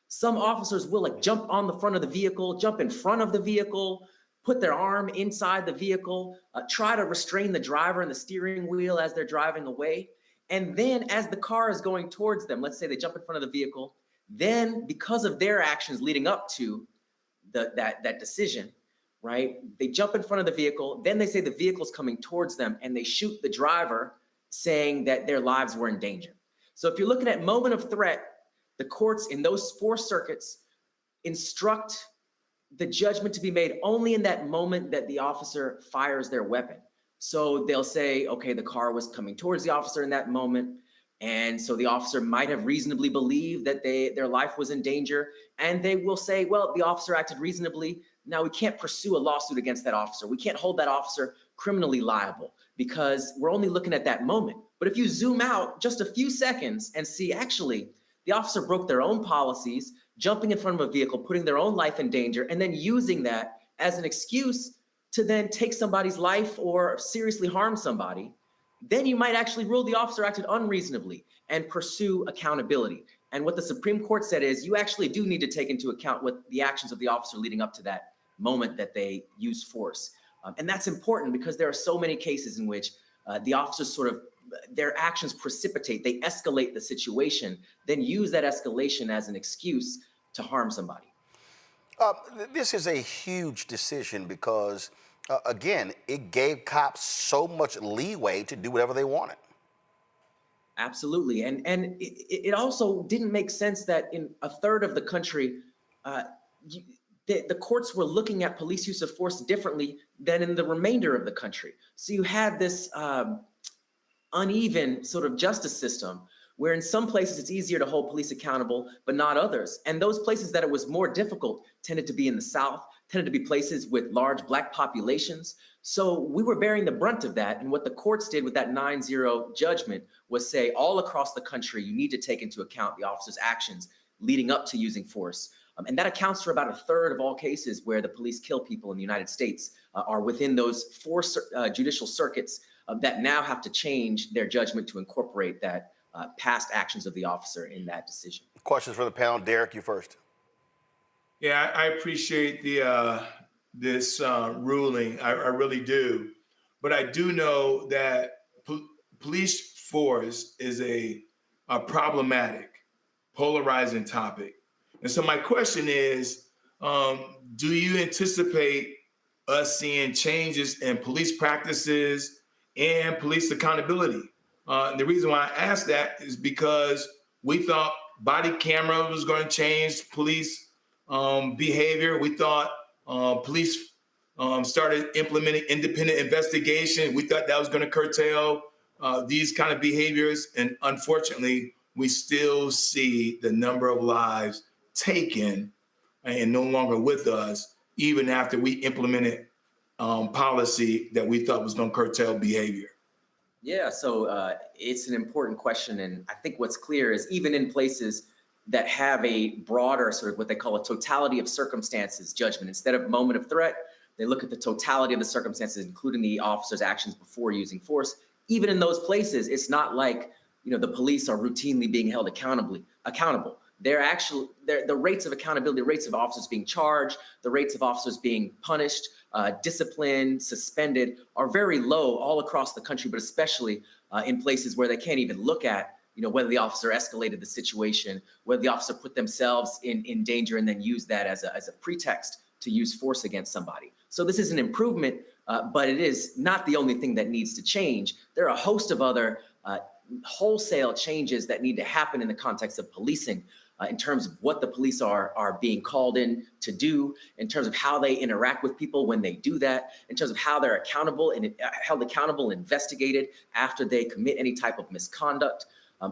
Some officers will like jump on the front of the vehicle, jump in front of the vehicle, put their arm inside the vehicle, try to restrain the driver and the steering wheel as they're driving away. And then as the car is going towards them, let's say they jump in front of the vehicle, then because of their actions leading up to that decision, right? They jump in front of the vehicle, then they say the vehicle's coming towards them and they shoot the driver saying that their lives were in danger. So if you're looking at moment of threat, the courts in those 4 circuits instruct the judgment to be made only in that moment that the officer fires their weapon. So they'll say, okay, the car was coming towards the officer in that moment. And so the officer might have reasonably believed that their life was in danger. And they will say, well, the officer acted reasonably. Now we can't pursue a lawsuit against that officer. We can't hold that officer criminally liable because we're only looking at that moment. But if you zoom out just a few seconds and see, actually, the officer broke their own policies, jumping in front of a vehicle, putting their own life in danger, and then using that as an excuse to then take somebody's life or seriously harm somebody, then you might actually rule the officer acted unreasonably and pursue accountability. And what the Supreme Court said is you actually do need to take into account what the actions of the officer leading up to that moment that they use force. And that's important because there are so many cases in which the officers sort of, their actions precipitate, they escalate the situation, then use that escalation as an excuse to harm somebody. This is a huge decision because, again, it gave cops so much leeway to do whatever they wanted. Absolutely. And it also didn't make sense that in a third of the country, the courts were looking at police use of force differently than in the remainder of the country. So you had this uneven sort of justice system where in some places it's easier to hold police accountable, but not others. And those places that it was more difficult tended to be in the South, tended to be places with large Black populations. So we were bearing the brunt of that. And what the courts did with that 9-0 judgment was say all across the country, you need to take into account the officer's actions leading up to using force. And that accounts for about a third of all cases where the police kill people in the United States are within those 4 judicial circuits that now have to change their judgment to incorporate that past actions of the officer in that decision. Questions for the panel. Derek, you first. Yeah, I appreciate the this ruling. I really do. But I do know that police force is a problematic, polarizing topic. And so my question is, do you anticipate us seeing changes in police practices and police accountability? The reason why I asked that is because we thought body camera was going to change police behavior. We thought police started implementing independent investigation. We thought that was going to curtail these kind of behaviors. And unfortunately, we still see the number of lives taken and no longer with us, even after we implemented policy that we thought was going to curtail behavior. Yeah, so it's an important question. And I think what's clear is even in places that have a broader sort of what they call a totality of circumstances judgment, instead of moment of threat, they look at the totality of the circumstances, including the officer's actions before using force. Even in those places, it's not like, the police are routinely being held accountable. The rates of accountability, the rates of officers being charged, the rates of officers being punished, disciplined, suspended are very low all across the country, but especially in places where they can't even look at, whether the officer escalated the situation, whether the officer put themselves in danger and then use that as a pretext to use force against somebody. So this is an improvement, but it is not the only thing that needs to change. There are a host of other wholesale changes that need to happen in the context of policing. In terms of what the police are being called in to do, in terms of how they interact with people when they do that, in terms of how they're accountable and held accountable and investigated after they commit any type of misconduct.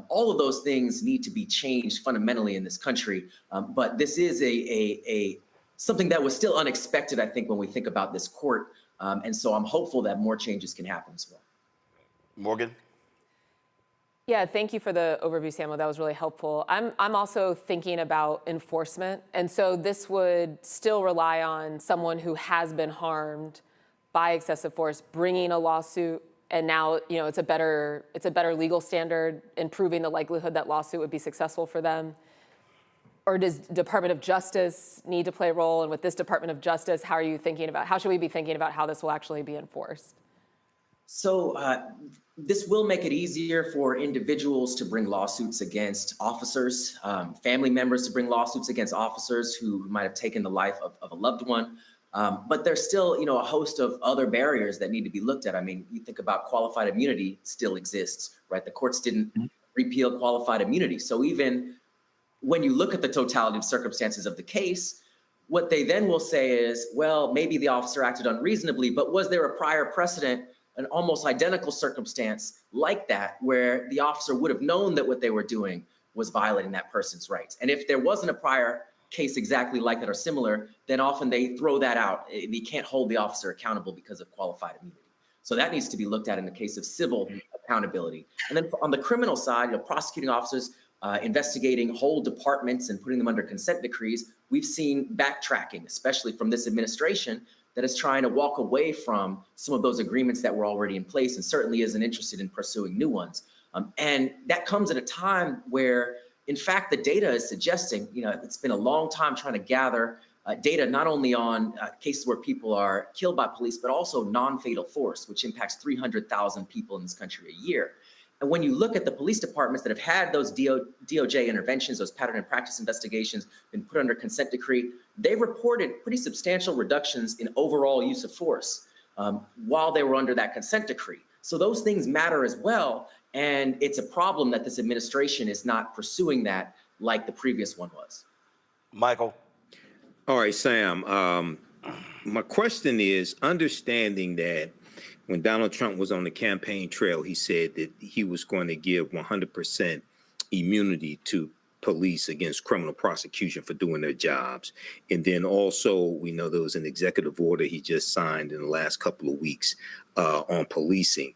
All of those things need to be changed fundamentally in this country. But this is something that was still unexpected, I think, when we think about this court. And so I'm hopeful that more changes can happen as well. Morgan? Yeah, thank you for the overview, Samuel. That was really helpful. I'm also thinking about enforcement. And so this would still rely on someone who has been harmed by excessive force, bringing a lawsuit. And now, it's a better legal standard, improving the likelihood that lawsuit would be successful for them. Or does Department of Justice need to play a role? And with this Department of Justice, how should we be thinking about how this will actually be enforced? So this will make it easier for individuals to bring lawsuits against officers, family members to bring lawsuits against officers who might have taken the life of a loved one. But there's still, a host of other barriers that need to be looked at. I mean, you think about qualified immunity still exists, right? The courts didn't repeal qualified immunity. So even when you look at the totality of circumstances of the case, what they then will say is, well, maybe the officer acted unreasonably, but was there a prior precedent, an almost identical circumstance like that, where the officer would have known that what they were doing was violating that person's rights? And if there wasn't a prior case exactly like that or similar, then often they throw that out. You can't hold the officer accountable because of qualified immunity. So that needs to be looked at in the case of civil accountability. And then on the criminal side, prosecuting officers investigating whole departments and putting them under consent decrees, we've seen backtracking, especially from this administration, that is trying to walk away from some of those agreements that were already in place and certainly isn't interested in pursuing new ones. And that comes at a time where, in fact, the data is suggesting, it's been a long time trying to gather data not only on cases where people are killed by police, but also non-fatal force, which impacts 300,000 people in this country a year. And when you look at the police departments that have had those DOJ interventions, those pattern and practice investigations, been put under consent decree, they reported pretty substantial reductions in overall use of force while they were under that consent decree. So those things matter as well. And it's a problem that this administration is not pursuing that like the previous one was. Michael. All right, Sam. My question is, understanding that when Donald Trump was on the campaign trail, he said that he was going to give 100% immunity to police against criminal prosecution for doing their jobs. And then also, we know there was an executive order he just signed in the last couple of weeks on policing.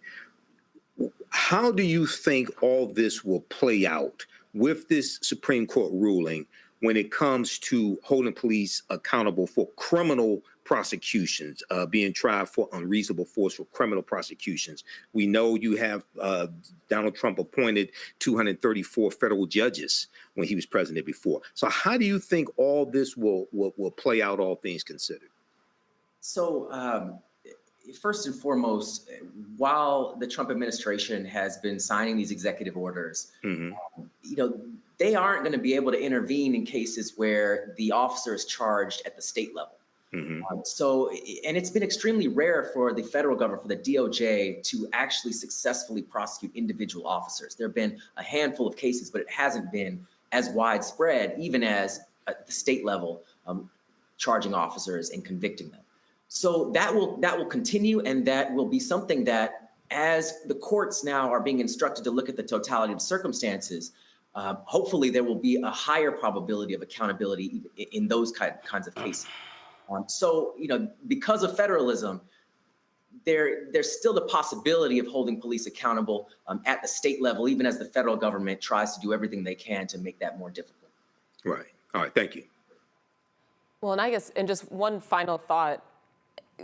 How do you think all this will play out with this Supreme Court ruling when it comes to holding police accountable for criminal prosecutions, being tried for unreasonable force for criminal prosecutions? We know you have Donald Trump appointed 234 federal judges when he was president before. So how do you think all this will play out, all things considered? So first and foremost, while the Trump administration has been signing these executive orders, they aren't going to be able to intervene in cases where the officer is charged at the state level. And it's been extremely rare for the federal government, for the DOJ, to actually successfully prosecute individual officers. There have been a handful of cases, but it hasn't been as widespread, even as at the state level, charging officers and convicting them. So that will continue, and that will be something that, as the courts now are being instructed to look at the totality of circumstances, hopefully there will be a higher probability of accountability in those kinds of cases. So, because of federalism, there's still the possibility of holding police accountable at the state level, even as the federal government tries to do everything they can to make that more difficult. Right. All right. Thank you. Well, and I guess, and just one final thought,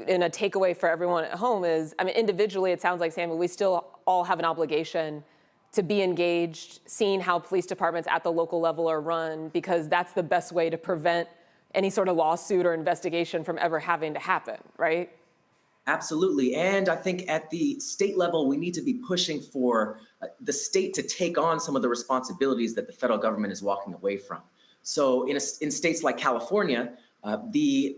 and a takeaway for everyone at home is, I mean, individually, it sounds like, Samuel, we still all have an obligation to be engaged, seeing how police departments at the local level are run, because that's the best way to prevent any sort of lawsuit or investigation from ever having to happen, right? Absolutely. And I think at the state level, we need to be pushing for the state to take on some of the responsibilities that the federal government is walking away from. So in states like California, the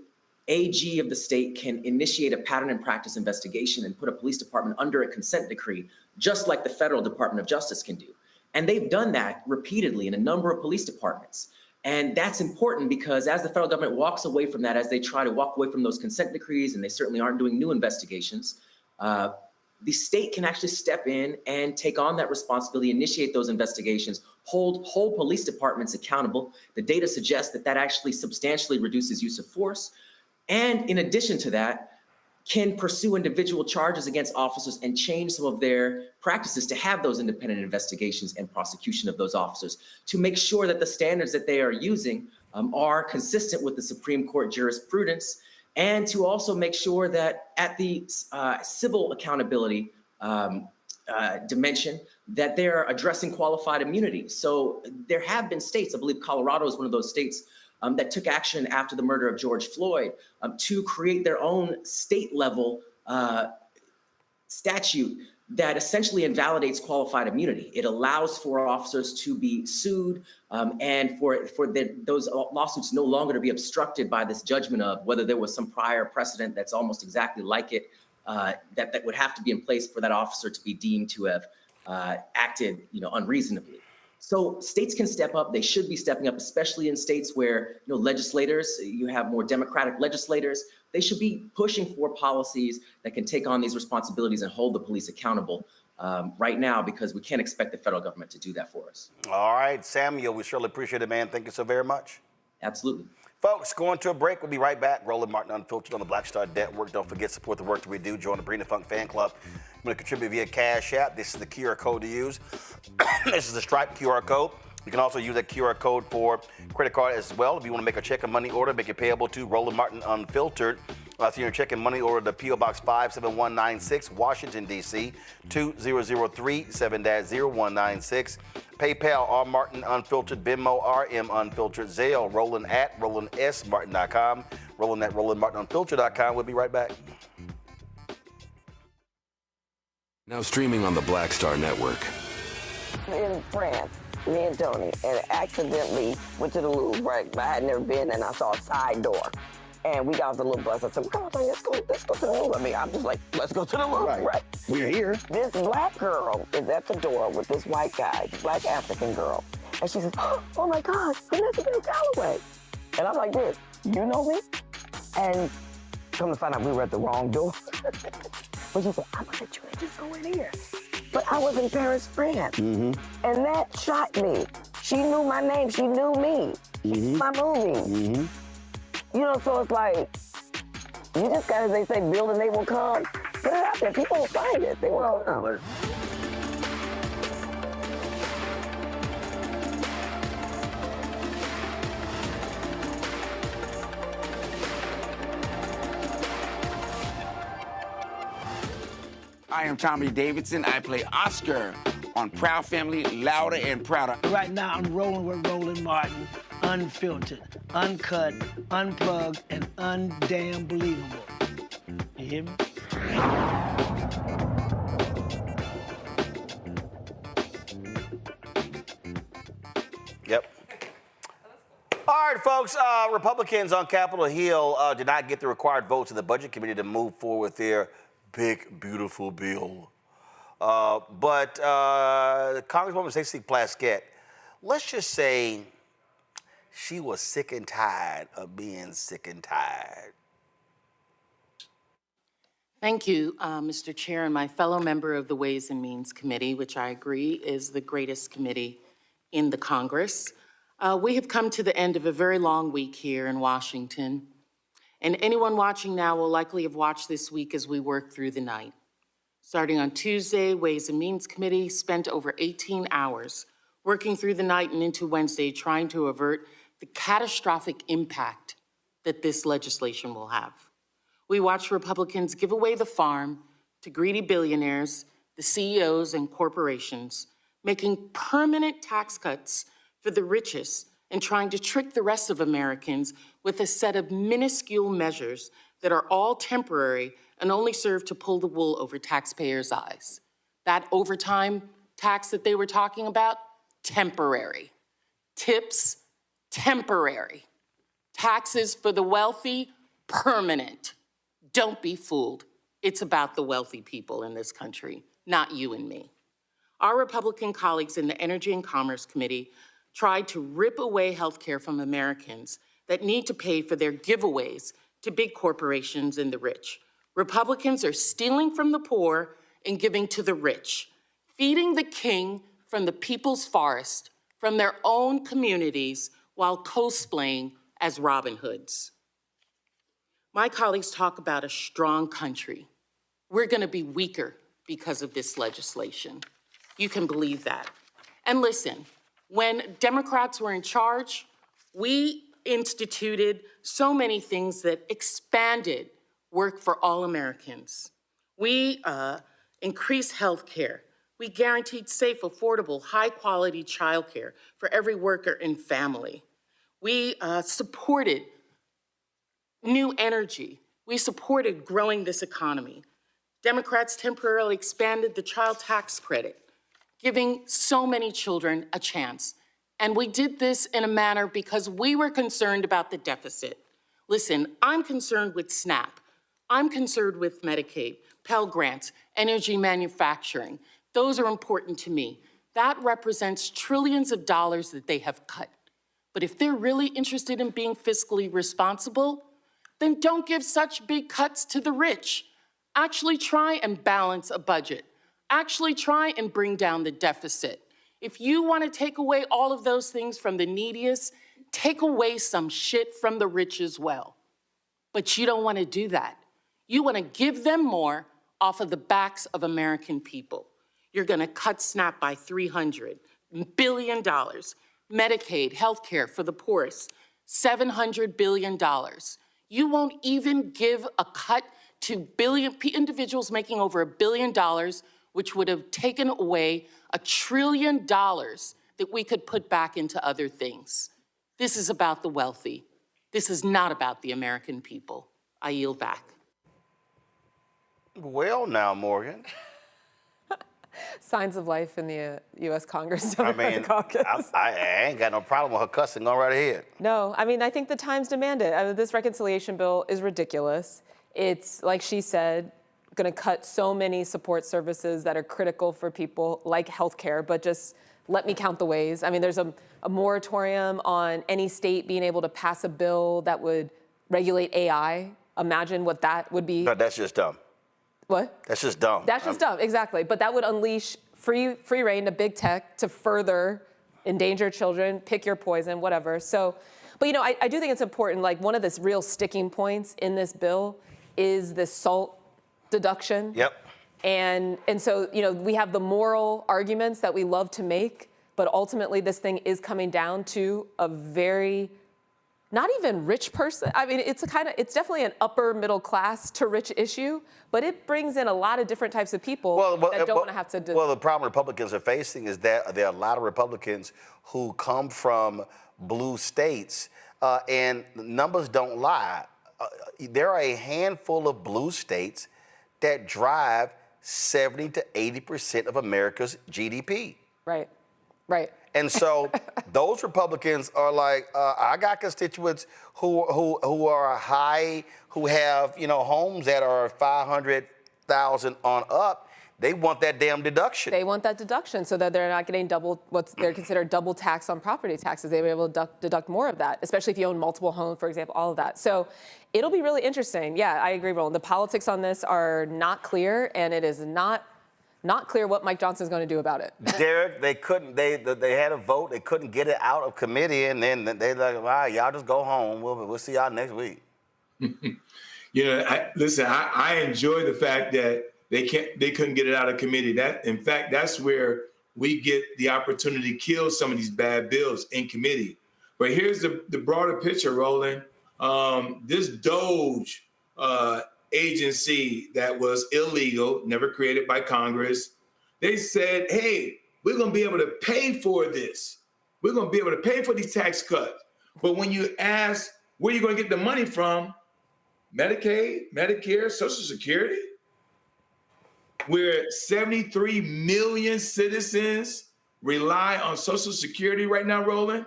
AG of the state can initiate a pattern and practice investigation and put a police department under a consent decree, just like the federal Department of Justice can do. And they've done that repeatedly in a number of police departments. And that's important because as the federal government walks away from that, as they try to walk away from those consent decrees, and they certainly aren't doing new investigations, the state can actually step in and take on that responsibility, initiate those investigations, hold police departments accountable. The data suggests that actually substantially reduces use of force. And in addition to that, can pursue individual charges against officers and change some of their practices to have those independent investigations and prosecution of those officers, to make sure that the standards that they are using are consistent with the Supreme Court jurisprudence, and to also make sure that at the civil accountability dimension, that they're addressing qualified immunity. So there have been states, I believe Colorado is one of those states, that took action after the murder of George Floyd to create their own state-level statute that essentially invalidates qualified immunity. It allows for officers to be sued and for those lawsuits no longer to be obstructed by this judgment of whether there was some prior precedent that's almost exactly like it that would have to be in place for that officer to be deemed to have acted, unreasonably. So states can step up. They should be stepping up, especially in states where legislators, you have more Democratic legislators. They should be pushing for policies that can take on these responsibilities and hold the police accountable right now, because we can't expect the federal government to do that for us. All right, Samuel, we surely appreciate it, man. Thank you so very much. Absolutely. Folks, going to a break. We'll be right back. Roland Martin Unfiltered on the Black Star Network. Don't forget, support the work that we do. Join the Brina Funk Fan Club. I'm going to contribute via Cash App. This is the QR code to use. This is the Stripe QR code. You can also use that QR code for credit card as well. If you want to make a check and money order, make it payable to Roland Martin Unfiltered. So you're checking money order to P.O. Box 57196, Washington, D.C., 20037-0196. PayPal, R. Martin Unfiltered, Venmo, RM Unfiltered, Zelle, Roland at RolandSMartin.com, Roland at RolandMartinUnfiltered.com. We'll be right back. Now streaming on the Black Star Network. In France, me and Tony, and accidentally went to the Louvre, right? I had never been, and I saw a side door. And we got off the little bus. I said, come on, let's go to the Louvre. I mean, I'm just like, let's go to the Louvre, right? We're here. This black girl is at the door with this white guy, black African girl. And she says, oh my God, Vanessa Bell Calloway. And I'm like this, you know me? And come to find out we were at the wrong door. But she said, I'm gonna let you just go in here. But I was in Paris, France. And that shocked me. She knew my name, she knew me. She knew my movie. You know, so it's like, you just gotta, they say, build and they will come. Put it out there, people will find it, they will come. I am Tommy Davidson. I play Oscar on Proud Family, Louder and Prouder. Right now, I'm rolling with Roland Martin, unfiltered, uncut, unplugged, and undamn believable. You hear me? Yep. All right, folks. Republicans on Capitol Hill did not get the required votes in the Budget Committee to move forward with their big, beautiful bill. But Congresswoman Stacey Plaskett, let's just say she was sick and tired of being sick and tired. Thank you, Mr. Chair, and my fellow member of the Ways and Means Committee, which I agree is the greatest committee in the Congress. We have come to the end of a very long week here in Washington, and anyone watching now will likely have watched this week as we work through the night. Starting on Tuesday, Ways and Means Committee spent over 18 hours working through the night and into Wednesday trying to avert the catastrophic impact that this legislation will have. We watched Republicans give away the farm to greedy billionaires, the CEOs and corporations, making permanent tax cuts for the richest and trying to trick the rest of Americans with a set of minuscule measures that are all temporary and only serve to pull the wool over taxpayers' eyes. That overtime tax that they were talking about, temporary. Tips, temporary. Taxes for the wealthy, permanent. Don't be fooled. It's about the wealthy people in this country, not you and me. Our Republican colleagues in the Energy and Commerce Committee tried to rip away health care from Americans that need to pay for their giveaways to big corporations and the rich. Republicans are stealing from the poor and giving to the rich, feeding the king from the people's forest, from their own communities, while cosplaying as Robin Hoods. My colleagues talk about a strong country. We're gonna be weaker because of this legislation. You can believe that. And listen, when Democrats were in charge, we instituted so many things that expanded work for all Americans. We increased health care. We guaranteed safe, affordable, high-quality childcare for every worker and family. We supported new energy. We supported growing this economy. Democrats temporarily expanded the child tax credit, giving so many children a chance. And we did this in a manner because we were concerned about the deficit. Listen, I'm concerned with SNAP. I'm concerned with Medicaid, Pell Grants, energy manufacturing. Those are important to me. That represents trillions of dollars that they have cut. But if they're really interested in being fiscally responsible, then don't give such big cuts to the rich. Actually try and balance a budget. Actually try and bring down the deficit. If you want to take away all of those things from the neediest, take away some shit from the rich as well. But you don't want to do that. You want to give them more off of the backs of American people. You're going to cut SNAP by $300 billion. Medicaid, healthcare for the poorest, $700 billion. You won't even give a cut to individuals making over $1 billion, which would have taken away $1 trillion that we could put back into other things. This is about the wealthy. This is not about the American people. I yield back. Well, now, Morgan. Signs of life in the U.S. Congress. I ain't got no problem with her cussing. Go right ahead. No, I mean, I think the times demand it. I mean, this reconciliation bill is ridiculous. It's, like she said, going to cut so many support services that are critical for people like healthcare, but just let me count the ways. I mean, there's a moratorium on any state being able to pass a bill that would regulate AI. Imagine what that would be. No, that's just dumb. What? That's just dumb. That's just dumb, exactly. But that would unleash free reign to big tech to further endanger children, pick your poison, whatever. So, but you know, I do think it's important, like one of the real sticking points in this bill is the SALT deduction. Yep. And so, you know, we have the moral arguments that we love to make, but ultimately this thing is coming down to a very, not even rich person. I mean, it's definitely an upper middle class to rich issue, but it brings in a lot of different types of people that don't want to have to. Well, the problem Republicans are facing is that there are a lot of Republicans who come from blue states, and the numbers don't lie. There are a handful of blue states that drive 70 to 80% of America's GDP. Right, right. And so those Republicans are like, I got constituents who are high, who have, you know, homes that are 500,000 on up. They want that damn deduction. They want that deduction so that they're not getting they're considered double tax on property taxes. They will be able to deduct more of that, especially if you own multiple homes, for example, all of that. So it'll be really interesting. Yeah, I agree, Roland. The politics on this are not clear, and it is not clear what Mike Johnson's going to do about it. Derek, they had a vote. They couldn't get it out of committee, and then they like, all right, y'all just go home. We'll see y'all next week. You know, I enjoy the fact that they couldn't get it out of committee. In fact, that's where we get the opportunity to kill some of these bad bills in committee. But here's the broader picture, Roland. This DOGE agency that was illegal, never created by Congress, they said, hey, we're going to be able to pay for this. We're going to be able to pay for these tax cuts. But when you ask where you're going to get the money from, Medicaid, Medicare, Social Security, where 73 million citizens rely on Social Security right now, Roland.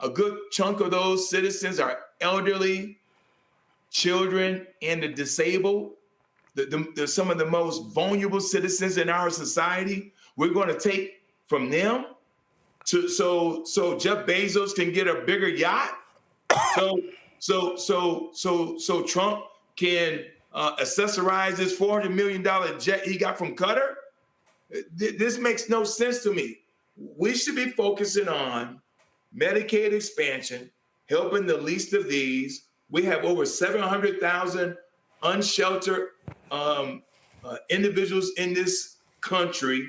A good chunk of those citizens are elderly, children, and the disabled. They're some of the most vulnerable citizens in our society. We're going to take from them so Jeff Bezos can get a bigger yacht. So Trump can accessorize this $400 million jet he got from Qatar. This makes no sense to me. We should be focusing on Medicaid expansion, helping the least of these. We have over 700,000 unsheltered individuals in this country,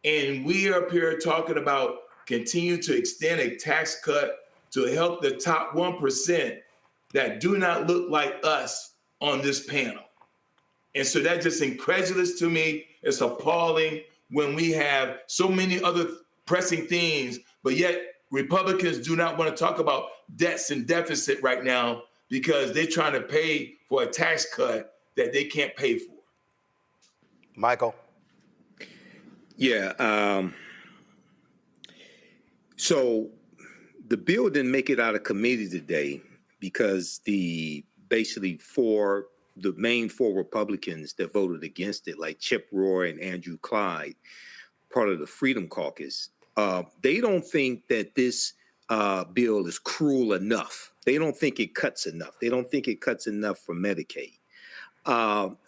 and we are up here talking about continue to extend a tax cut to help the top 1% that do not look like us on this panel. And so that's just incredulous to me. It's appalling when we have so many other pressing things, but yet Republicans do not want to talk about debts and deficit right now because they're trying to pay for a tax cut that they can't pay for. Michael? Yeah. So the bill didn't make it out of committee today because the main four Republicans that voted against it, like Chip Roy and Andrew Clyde, part of the Freedom Caucus, they don't think that this bill is cruel enough. They don't think it cuts enough. They don't think it cuts enough for Medicaid.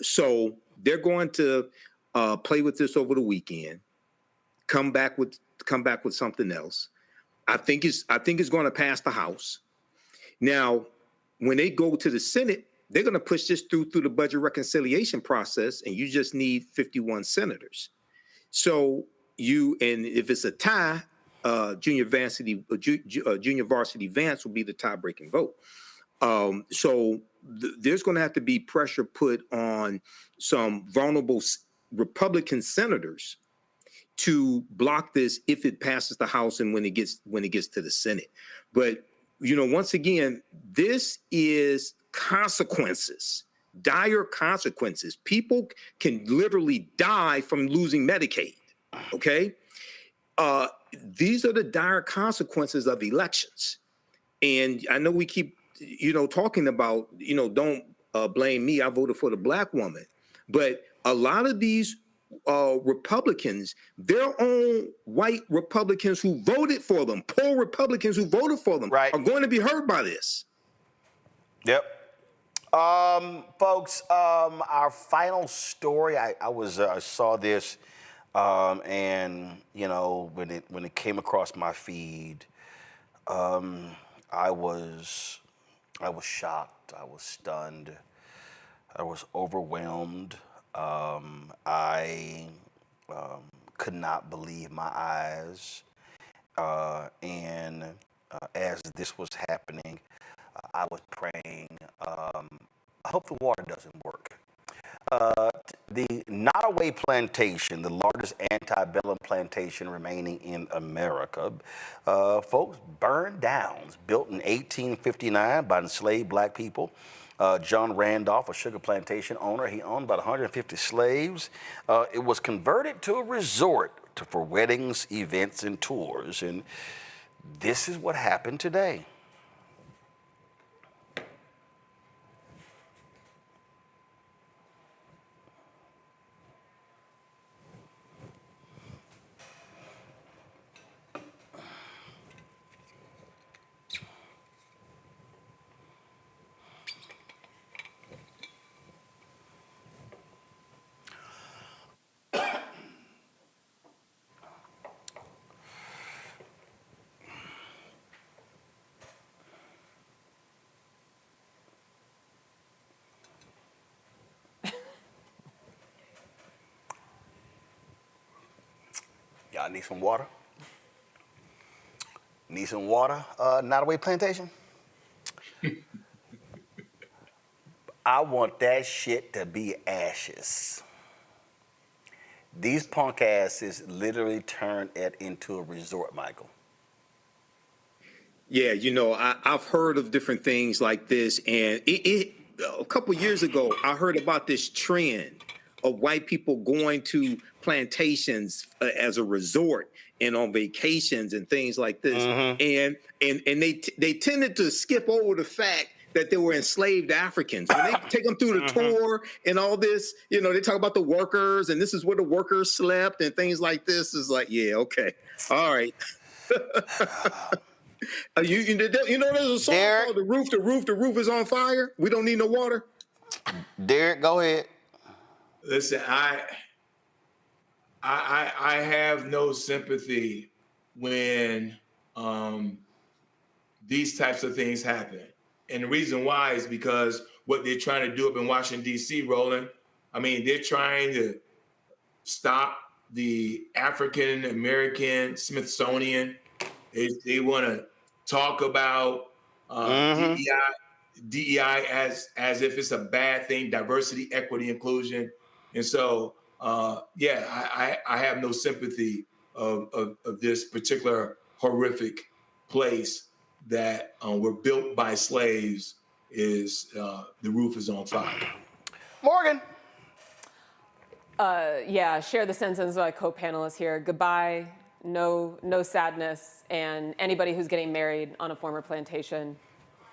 So they're going to play with this over the weekend, come back with something else. I think it's going to pass the House. Now, when they go to the Senate, they're going to push this through the budget reconciliation process, and you just need 51 senators. So and if it's a tie, junior varsity Vance will be the tie-breaking vote. So there's going to have to be pressure put on some vulnerable Republican senators to block this if it passes the House and when it gets to the Senate. But once again, this is consequences, dire consequences. People can literally die from losing Medicaid. Okay, these are the dire consequences of elections. And I know we keep talking about don't blame me, I voted for the black woman, but a lot of these Republicans, their own white Republicans who voted for them, poor Republicans who voted for them, are going to be hurt by this. Yep. Folks, our final story. I saw this, and you know, when it came across my feed, I was shocked. I was stunned. I was overwhelmed. I could not believe my eyes. And as this was happening, I was praying, I hope the water doesn't work. The Nottoway Plantation, the largest antebellum plantation remaining in America, folks, burned down. It's built in 1859 by enslaved black people. John Randolph, a sugar plantation owner, he owned about 150 slaves. It was converted to a resort for weddings, events, and tours. And this is what happened today. Y'all need some water? Need some water, Nottoway Plantation? I want that shit to be ashes. These punk asses literally turned it into a resort, Michael. Yeah, you know, I've heard of different things like this, and a couple years ago, I heard about this trend of white people going to plantations as a resort and on vacations and things like this, and they tended to skip over the fact that they were enslaved Africans. When they take them through the tour and all this, you know, they talk about the workers and this is where the workers slept and things like this. Is like, yeah, okay, all right. You know, there's a song called The Roof is on fire. We don't need no water. Derek, go ahead. Listen, I have no sympathy when these types of things happen. And the reason why is because what they're trying to do up in Washington, D.C., Roland, I mean, they're trying to stop the African American Smithsonian. They want to talk about DEI as if it's a bad thing, diversity, equity, inclusion. And so, I have no sympathy of this particular horrific place that were built by slaves. Is the roof is on fire. Morgan. Share the sentence of my co-panelists here. Goodbye, no sadness, and anybody who's getting married on a former plantation,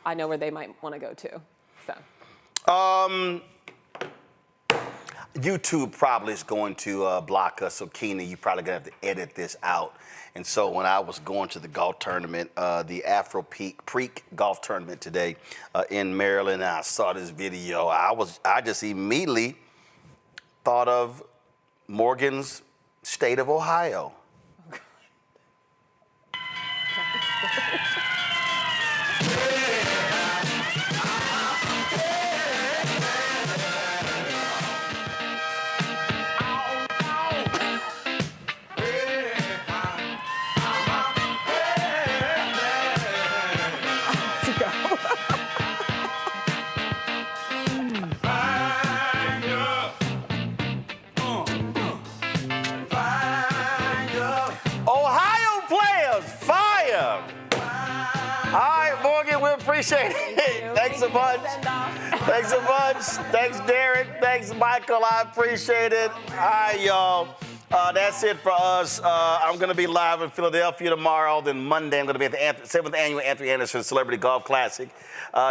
I know where they might want to go to. So. YouTube probably is going to block us, so Keenan, you probably gonna have to edit this out. And so when I was going to the golf tournament, the Afro Creek golf tournament today in Maryland, and I saw this video, I just immediately thought of Morgan's state of Ohio. Appreciate it. Thanks a bunch. Thanks a bunch. Thanks, Derek. Thanks, Michael. I appreciate it. All right, y'all. That's it for us. I'm going to be live in Philadelphia tomorrow. Then Monday, I'm going to be at the 7th Annual Anthony Anderson Celebrity Golf Classic.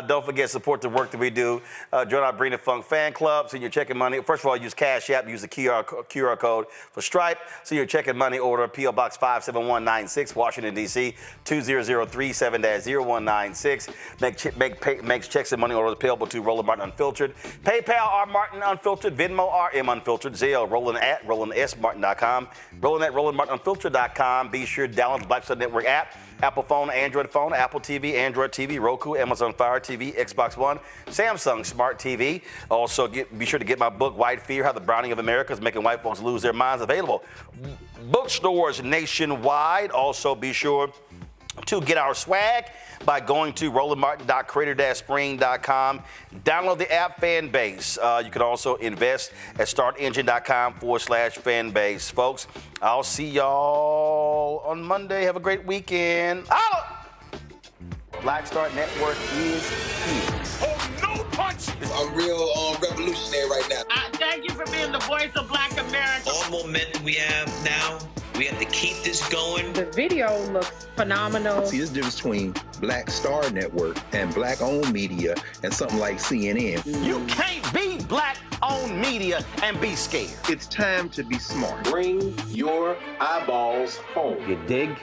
Don't forget, support the work that we do. Join our Bring the Funk fan club. So you're checking money. First of all, use Cash App. Use the QR code for Stripe. So you're checking money order. P.O. Box 57196, Washington, D.C. 20037-0196. Makes checks and money orders payable to Roland Martin Unfiltered. PayPal, R. Martin Unfiltered. Venmo, RM Unfiltered. Zelle, Roland at RolandSMartin.com. Roland at RolandMartinUnfiltered.com. Be sure to download the Black Star Network app. Apple phone, Android phone, Apple TV, Android TV, Roku, Amazon Fire TV, Xbox One, Samsung Smart TV. Also, be sure to get my book, White Fear, How the Browning of America is Making White Folks Lose Their Minds, available. Bookstores nationwide. Also, be sure to get our swag by going to rolandmartin.creator-spring.com. Download the app Fanbase. You can also invest at startengine.com/Fanbase. Folks, I'll see y'all on Monday. Have a great weekend. Black Star Network is here. Oh, no punch! I'm real revolutionary right now. Thank you for being the voice of Black America. All momentum we have now, we have to keep this going. The video looks phenomenal. See, this difference between Black Star Network and black-owned media and something like CNN. You can't be black-owned media and be scared. It's time to be smart. Bring your eyeballs home. You dig?